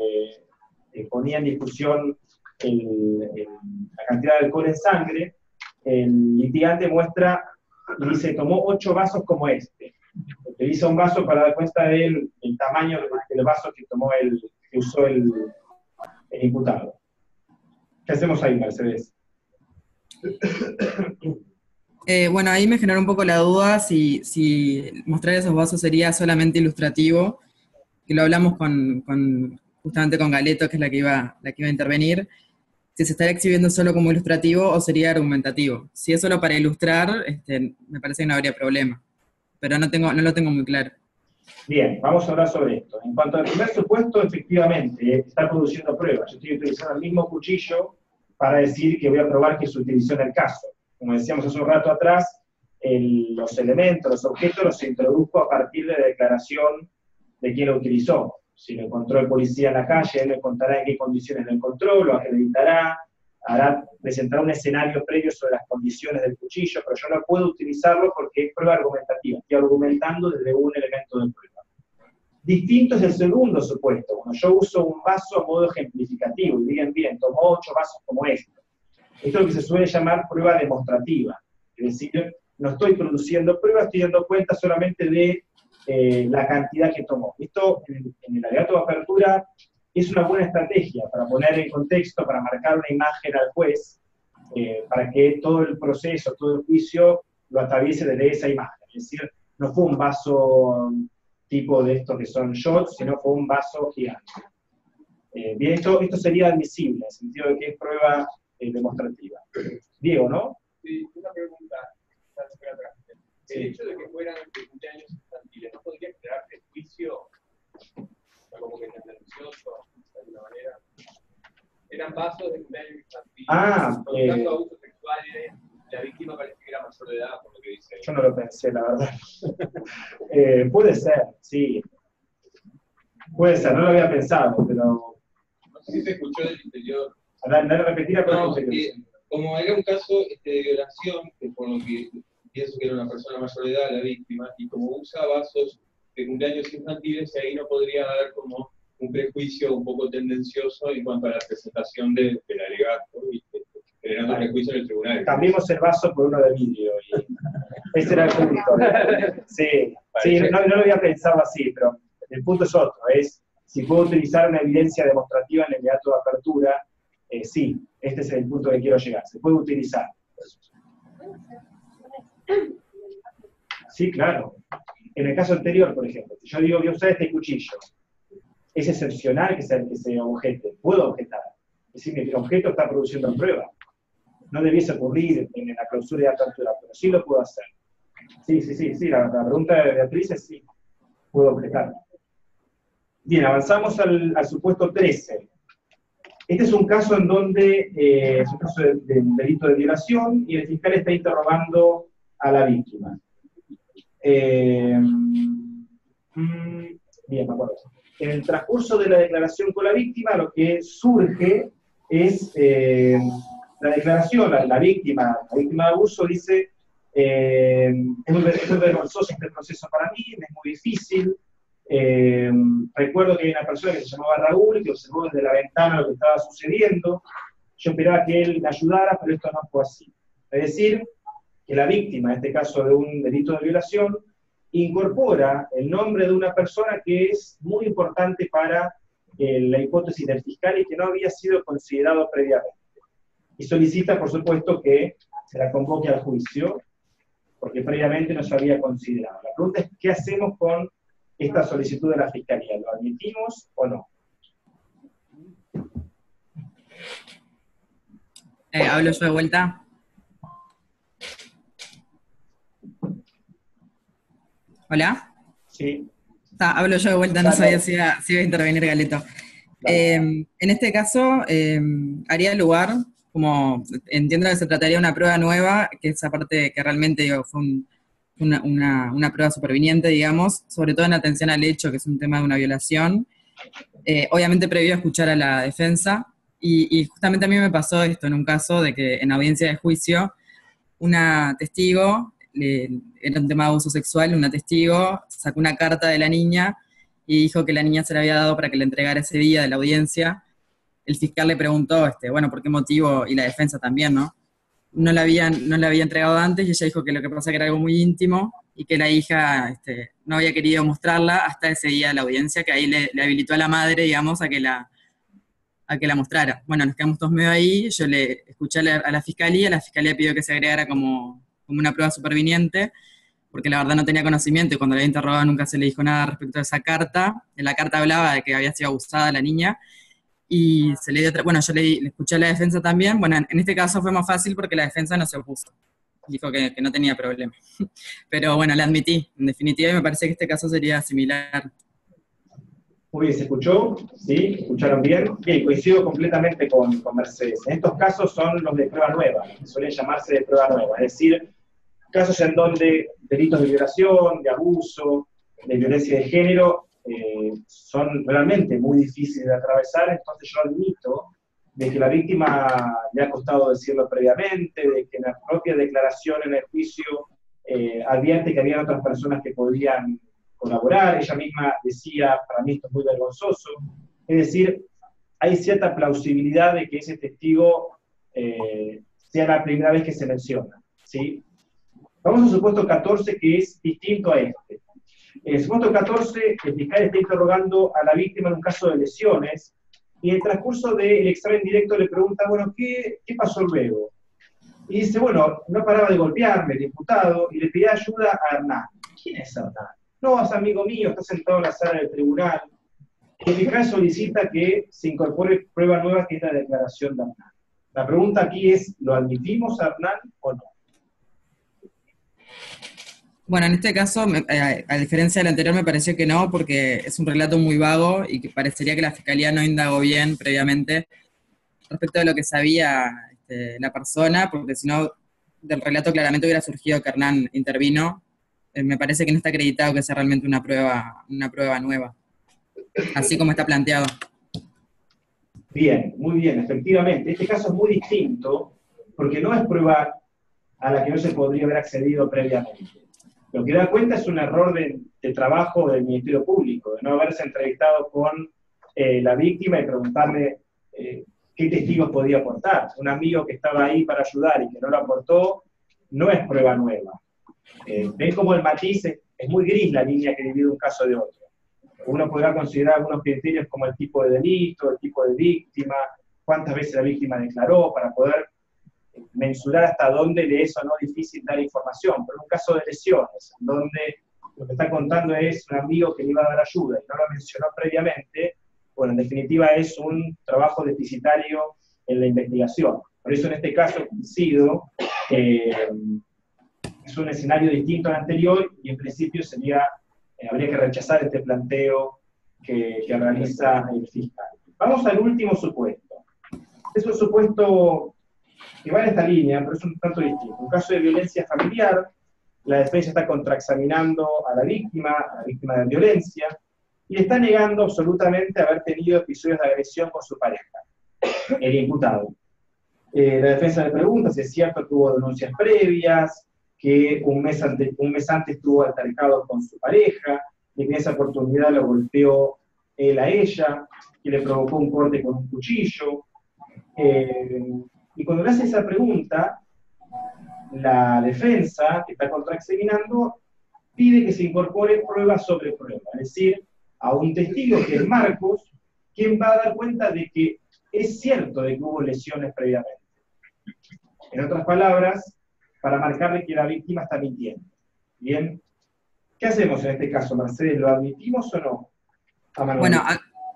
ponía en discusión la cantidad de alcohol en sangre, el litigante muestra y dice, tomó 8 vasos como este. Utiliza un vaso para dar cuenta del tamaño del vaso que usó el imputado. ¿Qué hacemos ahí, Mercedes? Bueno, ahí me generó un poco la duda si mostrar esos vasos sería solamente ilustrativo, que lo hablamos justamente con Galeto, que es la que iba a intervenir, si se estaría exhibiendo solo como ilustrativo o sería argumentativo. Si es solo para ilustrar, me parece que no habría problema, pero no lo tengo muy claro. Bien, vamos a hablar sobre esto. En cuanto al primer supuesto, efectivamente, está produciendo pruebas. Yo estoy utilizando el mismo cuchillo para decir que voy a probar que se utilizó en el caso. Como decíamos hace un rato atrás, los elementos, los objetos los introdujo a partir de la declaración de quién lo utilizó. Si lo encontró el policía en la calle, él le contará en qué condiciones lo encontró, lo acreditará, presentará un escenario previo sobre las condiciones del cuchillo, pero yo no puedo utilizarlo porque es prueba argumentativa, estoy argumentando desde un elemento de prueba. Distinto es el segundo supuesto, cuando yo uso un vaso a modo ejemplificativo, y digan bien, tomó 8 vasos como este. Esto es lo que se suele llamar prueba demostrativa, es decir, no estoy produciendo pruebas, estoy dando cuenta solamente de la cantidad que tomó. Esto, en el alegato de apertura, es una buena estrategia para poner en contexto, para marcar una imagen al juez, para que todo el proceso, todo el juicio lo atraviese desde esa imagen. Es decir, no fue un vaso tipo de estos que son shots, sino fue un vaso gigante. Bien, esto sería admisible, en el sentido de que es prueba demostrativa. Diego, ¿no? Sí, una pregunta. El hecho de que fueran de cumpleaños infantiles, ¿no podría generar prejuicio? Como que tendencioso, de alguna manera. Eran vasos de cumpleaños infantiles. Por lo tanto, abusos sexuales, la víctima parece que era mayor de edad, por lo que dice. Yo no lo pensé, la verdad. Puede ser, sí. Puede ser, no lo había pensado, pero... No sé si se escuchó del interior. Dale, repetir a No, como era un caso de violación, que por lo que pienso que era una persona mayor de edad, la víctima, y como usa vasos de cumpleaños infantiles, ahí no podría haber como un prejuicio un poco tendencioso en cuanto a la presentación del alegato, y generando prejuicio en el tribunal. Cambiemos el vaso por uno de vidrio, y ese era el punto. Sí, no lo había pensado así, pero el punto es otro, es si puedo utilizar una evidencia demostrativa en el alegato de apertura, sí, este es el punto que quiero llegar, se puede utilizar. Sí, claro. En el caso anterior, por ejemplo, si yo digo voy a usar este cuchillo, es excepcional que se objete, puedo objetar. Es decir, que el objeto está produciendo prueba. No debiese ocurrir en la clausura de apertura, pero sí lo puedo hacer. Sí, la pregunta de Beatriz es sí, puedo objetar. Bien, avanzamos al supuesto 13. Este es un caso en donde es un caso de un delito de violación y el fiscal está interrogando a la víctima. Bien, me acuerdo. En el transcurso de la declaración con la víctima, lo que surge es la declaración, la víctima de abuso dice, es muy vergonzoso este proceso para mí, me es muy difícil. Recuerdo que hay una persona que se llamaba Raúl, que observó desde la ventana lo que estaba sucediendo. Yo esperaba que él me ayudara, pero esto no fue así. Es decir, que la víctima, en este caso de un delito de violación, incorpora el nombre de una persona que es muy importante para la hipótesis del fiscal y que no había sido considerado previamente. Y solicita, por supuesto, que se la convoque al juicio, porque previamente no se había considerado. La pregunta es, ¿qué hacemos con esta solicitud de la Fiscalía? ¿Lo admitimos o no? ¿Hablo yo de vuelta? ¿Hola? Sí. Hablo yo de vuelta, no sabía si iba a intervenir Galeto. En este caso, haría lugar, como entiendo que se trataría de una prueba nueva, que esa parte que realmente digo, fue una prueba superviniente, digamos, sobre todo en atención al hecho, que es un tema de una violación. Obviamente previo a escuchar a la defensa, y justamente a mí me pasó esto en un caso de que en audiencia de juicio, una testigo, era un tema de abuso sexual, una testigo sacó una carta de la niña y dijo que la niña se la había dado para que le entregara ese día de la audiencia. El fiscal le preguntó, bueno, ¿por qué motivo? Y la defensa también, ¿no? No la había entregado antes y ella dijo que lo que pasa que era algo muy íntimo y que la hija no había querido mostrarla hasta ese día de la audiencia, que ahí le habilitó a la madre, digamos, a que la mostrara. Bueno, nos quedamos todos medio ahí, yo le escuché a la fiscalía pidió que se agregara como una prueba superviniente, porque la verdad no tenía conocimiento y cuando la había interrogado nunca se le dijo nada respecto a esa carta. En la carta hablaba de que había sido abusada la niña, y se le dio yo le escuché a la defensa también. Bueno, en este caso fue más fácil porque la defensa no se opuso. Dijo que no tenía problema. Pero bueno, la admití, en definitiva, y me parece que este caso sería similar. Muy bien, ¿se escuchó? ¿Sí? ¿Escucharon bien? Bien, coincido completamente con Mercedes. En estos casos son los de prueba nueva, que suelen llamarse de prueba nueva, es decir, casos en donde delitos de violación, de abuso, de violencia de género, son realmente muy difíciles de atravesar, entonces yo admito de que la víctima le ha costado decirlo previamente, de que en la propia declaración en el juicio advierte que había otras personas que podían colaborar, ella misma decía, para mí esto es muy vergonzoso, es decir, hay cierta plausibilidad de que ese testigo sea la primera vez que se menciona, ¿sí? Vamos al supuesto 14, que es distinto a este. En el supuesto 14, el fiscal está interrogando a la víctima en un caso de lesiones, y en el transcurso del examen directo le pregunta, bueno, ¿qué pasó luego? Y dice, bueno, no paraba de golpearme el imputado y le pedía ayuda a Hernán. ¿Quién es Hernán? No, es amigo mío, está sentado en la sala del tribunal. El fiscal solicita que se incorpore prueba nueva, que es la declaración de Hernán. La pregunta aquí es, ¿lo admitimos a Hernán o no? Bueno, en este caso, a diferencia del anterior, me pareció que no, porque es un relato muy vago y que parecería que la Fiscalía no indagó bien previamente respecto de lo que sabía la persona, porque si no, del relato claramente hubiera surgido que Hernán intervino. Me parece que no está acreditado que sea realmente una prueba nueva, así como está planteado. Bien, muy bien, efectivamente. Este caso es muy distinto, porque no es prueba a la que no se podría haber accedido previamente. Lo que da cuenta es un error de trabajo del Ministerio Público, de no haberse entrevistado con la víctima y preguntarle qué testigos podía aportar. Un amigo que estaba ahí para ayudar y que no lo aportó, no es prueba nueva. Ven como el matiz es muy gris la línea que divide un caso de otro. Uno podrá considerar algunos criterios como el tipo de delito, el tipo de víctima, cuántas veces la víctima declaró, para poder mensurar hasta dónde le es o no difícil dar información. Pero en un caso de lesiones, donde lo que está contando es un amigo que le iba a dar ayuda y no lo mencionó previamente, bueno, en definitiva es un trabajo deficitario en la investigación. Por eso en este caso coincido, es un escenario distinto al anterior y en principio habría que rechazar este planteo que realiza el fiscal. Vamos al último supuesto. Es un supuesto que va en esta línea, pero es un tanto distinto. Un caso de violencia familiar, la defensa está contraexaminando a la víctima de violencia, y le está negando absolutamente haber tenido episodios de agresión con su pareja, el imputado. La defensa le pregunta si es cierto que hubo denuncias previas, que un mes antes tuvo altercado con su pareja, y que en esa oportunidad lo golpeó él a ella, que le provocó un corte con un cuchillo. Y cuando le hace esa pregunta, la defensa, que está contraexaminando, pide que se incorpore prueba sobre prueba, es decir, a un testigo que es Marcos, quien va a dar cuenta de que es cierto de que hubo lesiones previamente. En otras palabras, para marcarle que la víctima está mintiendo. ¿Bien? ¿Qué hacemos en este caso, Mercedes? ¿Lo admitimos o no? Bueno,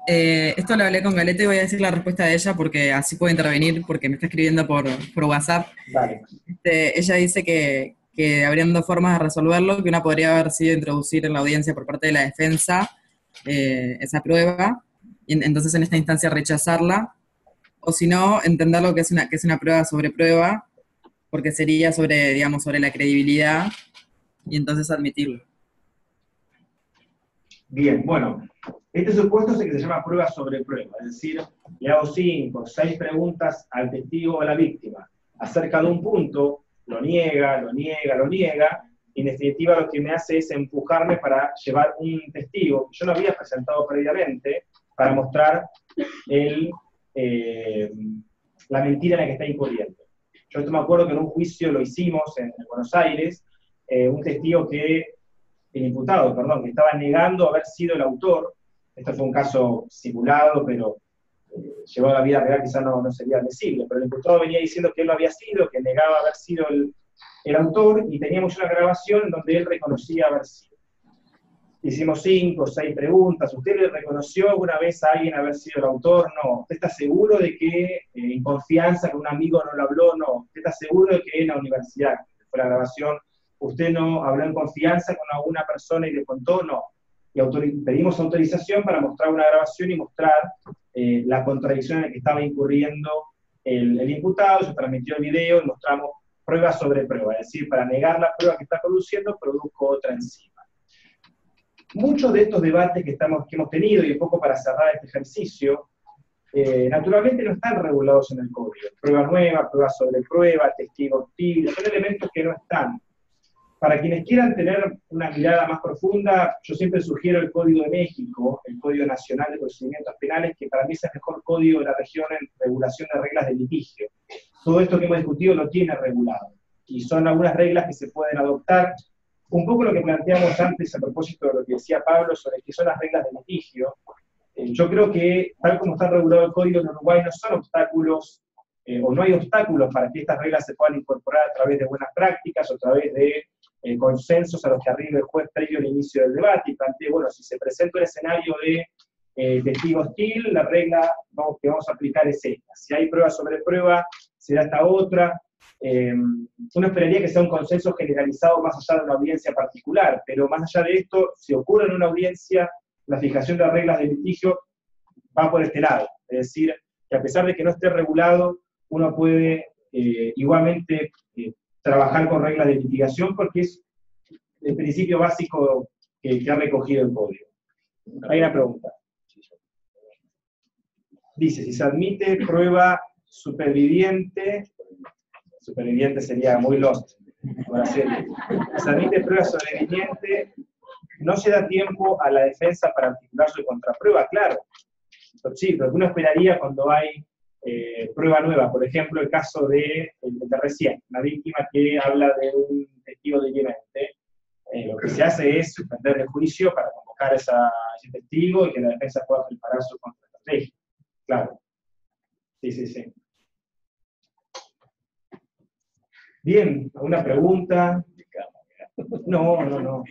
esto lo hablé con Galeta y voy a decir la respuesta de ella porque así puedo intervenir, porque me está escribiendo por WhatsApp. Vale. Ella dice que habrían dos formas de resolverlo, que una podría haber sido introducir en la audiencia por parte de la defensa esa prueba, y entonces en esta instancia rechazarla, o si no, entenderlo que es una prueba sobre prueba, porque sería sobre la credibilidad, y entonces admitirlo. Bien, bueno, este supuesto es el que se llama prueba sobre prueba, es decir, le hago 5 o 6 preguntas al testigo o a la víctima acerca de un punto, lo niega, y en definitiva lo que me hace es empujarme para llevar un testigo que yo no había presentado previamente para mostrar la mentira en la que está incurriendo. Yo me acuerdo que en un juicio lo hicimos en Buenos Aires, el imputado, que estaba negando haber sido el autor. Esto fue un caso simulado, pero llevado a la vida real quizás no sería admisible, pero el imputado venía diciendo que él lo había sido, que negaba haber sido el autor, y teníamos una grabación donde él reconocía haber sido. Hicimos 5 o 6 preguntas. ¿Usted le reconoció alguna vez a alguien haber sido el autor? No. ¿Usted está seguro de que en confianza con un amigo no lo habló? No. ¿Usted está seguro de que en la universidad, que fue la grabación, usted no habló en confianza con alguna persona y le contó? No. Y pedimos autorización para mostrar una grabación y mostrar la contradicción en la que estaba incurriendo el imputado. Se transmitió el video y mostramos prueba sobre prueba, es decir, para negar la prueba que está produciendo, produzco otra encima. Muchos de estos debates que hemos tenido, y un poco para cerrar este ejercicio, naturalmente no están regulados en el código. Prueba nueva, prueba sobre prueba, testigo hostil, son elementos que no están. Para quienes quieran tener una mirada más profunda, yo siempre sugiero el Código de México, el Código Nacional de Procedimientos Penales, que para mí es el mejor código de la región en regulación de reglas de litigio. Todo esto que hemos discutido lo tiene regulado, y son algunas reglas que se pueden adoptar. Un poco lo que planteamos antes a propósito de lo que decía Pablo sobre qué son las reglas de litigio. Yo creo que, tal como está regulado el Código en Uruguay, no son obstáculos o no hay obstáculos para que estas reglas se puedan incorporar a través de buenas prácticas o a través de consensos a los que arriba el juez previo al inicio del debate, y plantea, bueno, si se presenta un escenario de testigo hostil, la regla que vamos a aplicar es esta. Si hay prueba sobre prueba, será esta otra. Uno esperaría que sea un consenso generalizado más allá de una audiencia particular, pero más allá de esto, si ocurre en una audiencia, la fijación de reglas de litigio va por este lado. Es decir, que a pesar de que no esté regulado, uno puede igualmente trabajar con reglas de litigación porque es el principio básico que ha recogido el código. Hay una pregunta. Dice, si se admite prueba superviviente sería muy lost. Ahora sí, si se admite prueba sobreviviente, no se da tiempo a la defensa para articular su contraprueba, claro. Sí, pero uno esperaría cuando hay prueba nueva, por ejemplo, el caso de recién, una víctima que habla de un testigo dirimente, lo que se hace es suspender el juicio para convocar a ese testigo y que la defensa pueda preparar su contraestrategia. Claro. Sí. Bien, ¿alguna pregunta? No.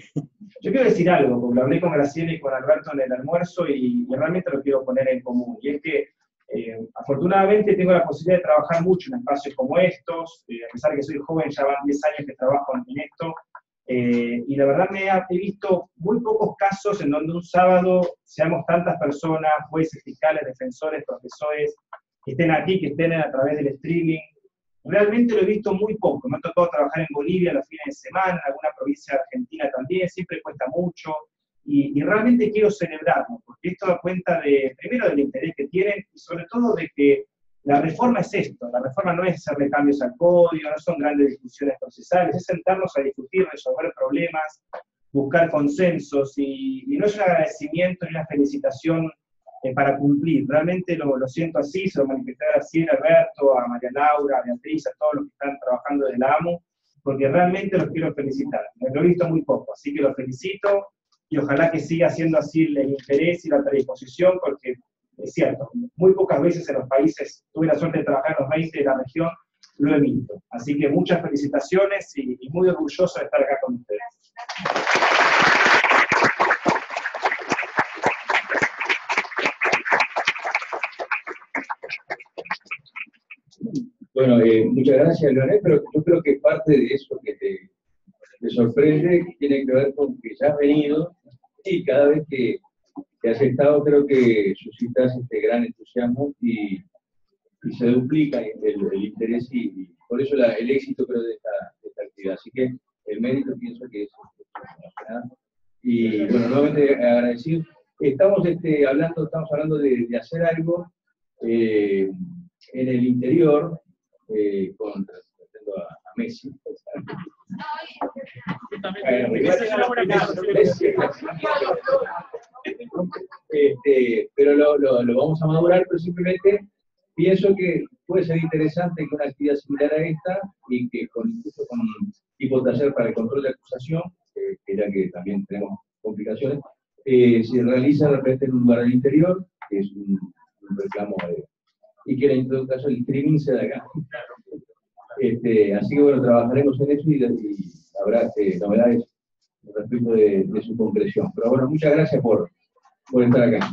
Yo quiero decir algo, porque lo hablé con Graciela y con Alberto en el almuerzo y realmente lo quiero poner en común. Y es que, afortunadamente, tengo la posibilidad de trabajar mucho en espacios como estos, a pesar de que soy joven, ya van 10 años que trabajo en esto, y la verdad he visto muy pocos casos en donde un sábado seamos tantas personas, jueces, fiscales, defensores, profesores, que estén aquí, que estén a través del streaming. Realmente lo he visto muy poco. Me ha tocado trabajar en Bolivia los fines de semana, en alguna provincia de Argentina también, siempre cuesta mucho, y realmente quiero celebrarlo, porque esto da cuenta primero del interés que tienen, y sobre todo de que la reforma es esto, la reforma no es hacerle cambios al código, no son grandes discusiones procesales, es sentarnos a discutir, resolver problemas, buscar consensos, y no es un agradecimiento ni una felicitación para cumplir. Realmente lo siento así, se lo manifesté a Graciela, a Alberto, a María Laura, a Beatriz, a todos los que están trabajando desde la AMU, porque realmente los quiero felicitar. Lo he visto muy poco, así que los felicito, y ojalá que siga siendo así el interés y la predisposición, porque es cierto, muy pocas veces en los países, tuve la suerte de trabajar en los 20 de la región, lo he visto. Así que muchas felicitaciones y muy orgulloso de estar acá con ustedes. Bueno, muchas gracias, Leonel, pero yo creo que parte de eso que te sorprende tiene que ver con que ya has venido y cada vez que has estado creo que suscitas este gran entusiasmo y se duplica el interés y por eso el éxito creo de esta actividad. Así que el mérito pienso que es emocionante. Y bueno, nuevamente agradecido. Estamos hablando de hacer algo en el interior a Messi. Pero lo vamos a madurar, pero simplemente pienso que puede ser interesante que una actividad similar a esta y que incluso con un tipo taller para el control de acusación, que ya que también tenemos complicaciones, se realiza de repente en un lugar del interior, que es un reclamo y que en todo caso el streaming se da acá. Así que bueno, trabajaremos en eso y habrá novedades respecto de su concreción. Pero bueno, muchas gracias por estar acá.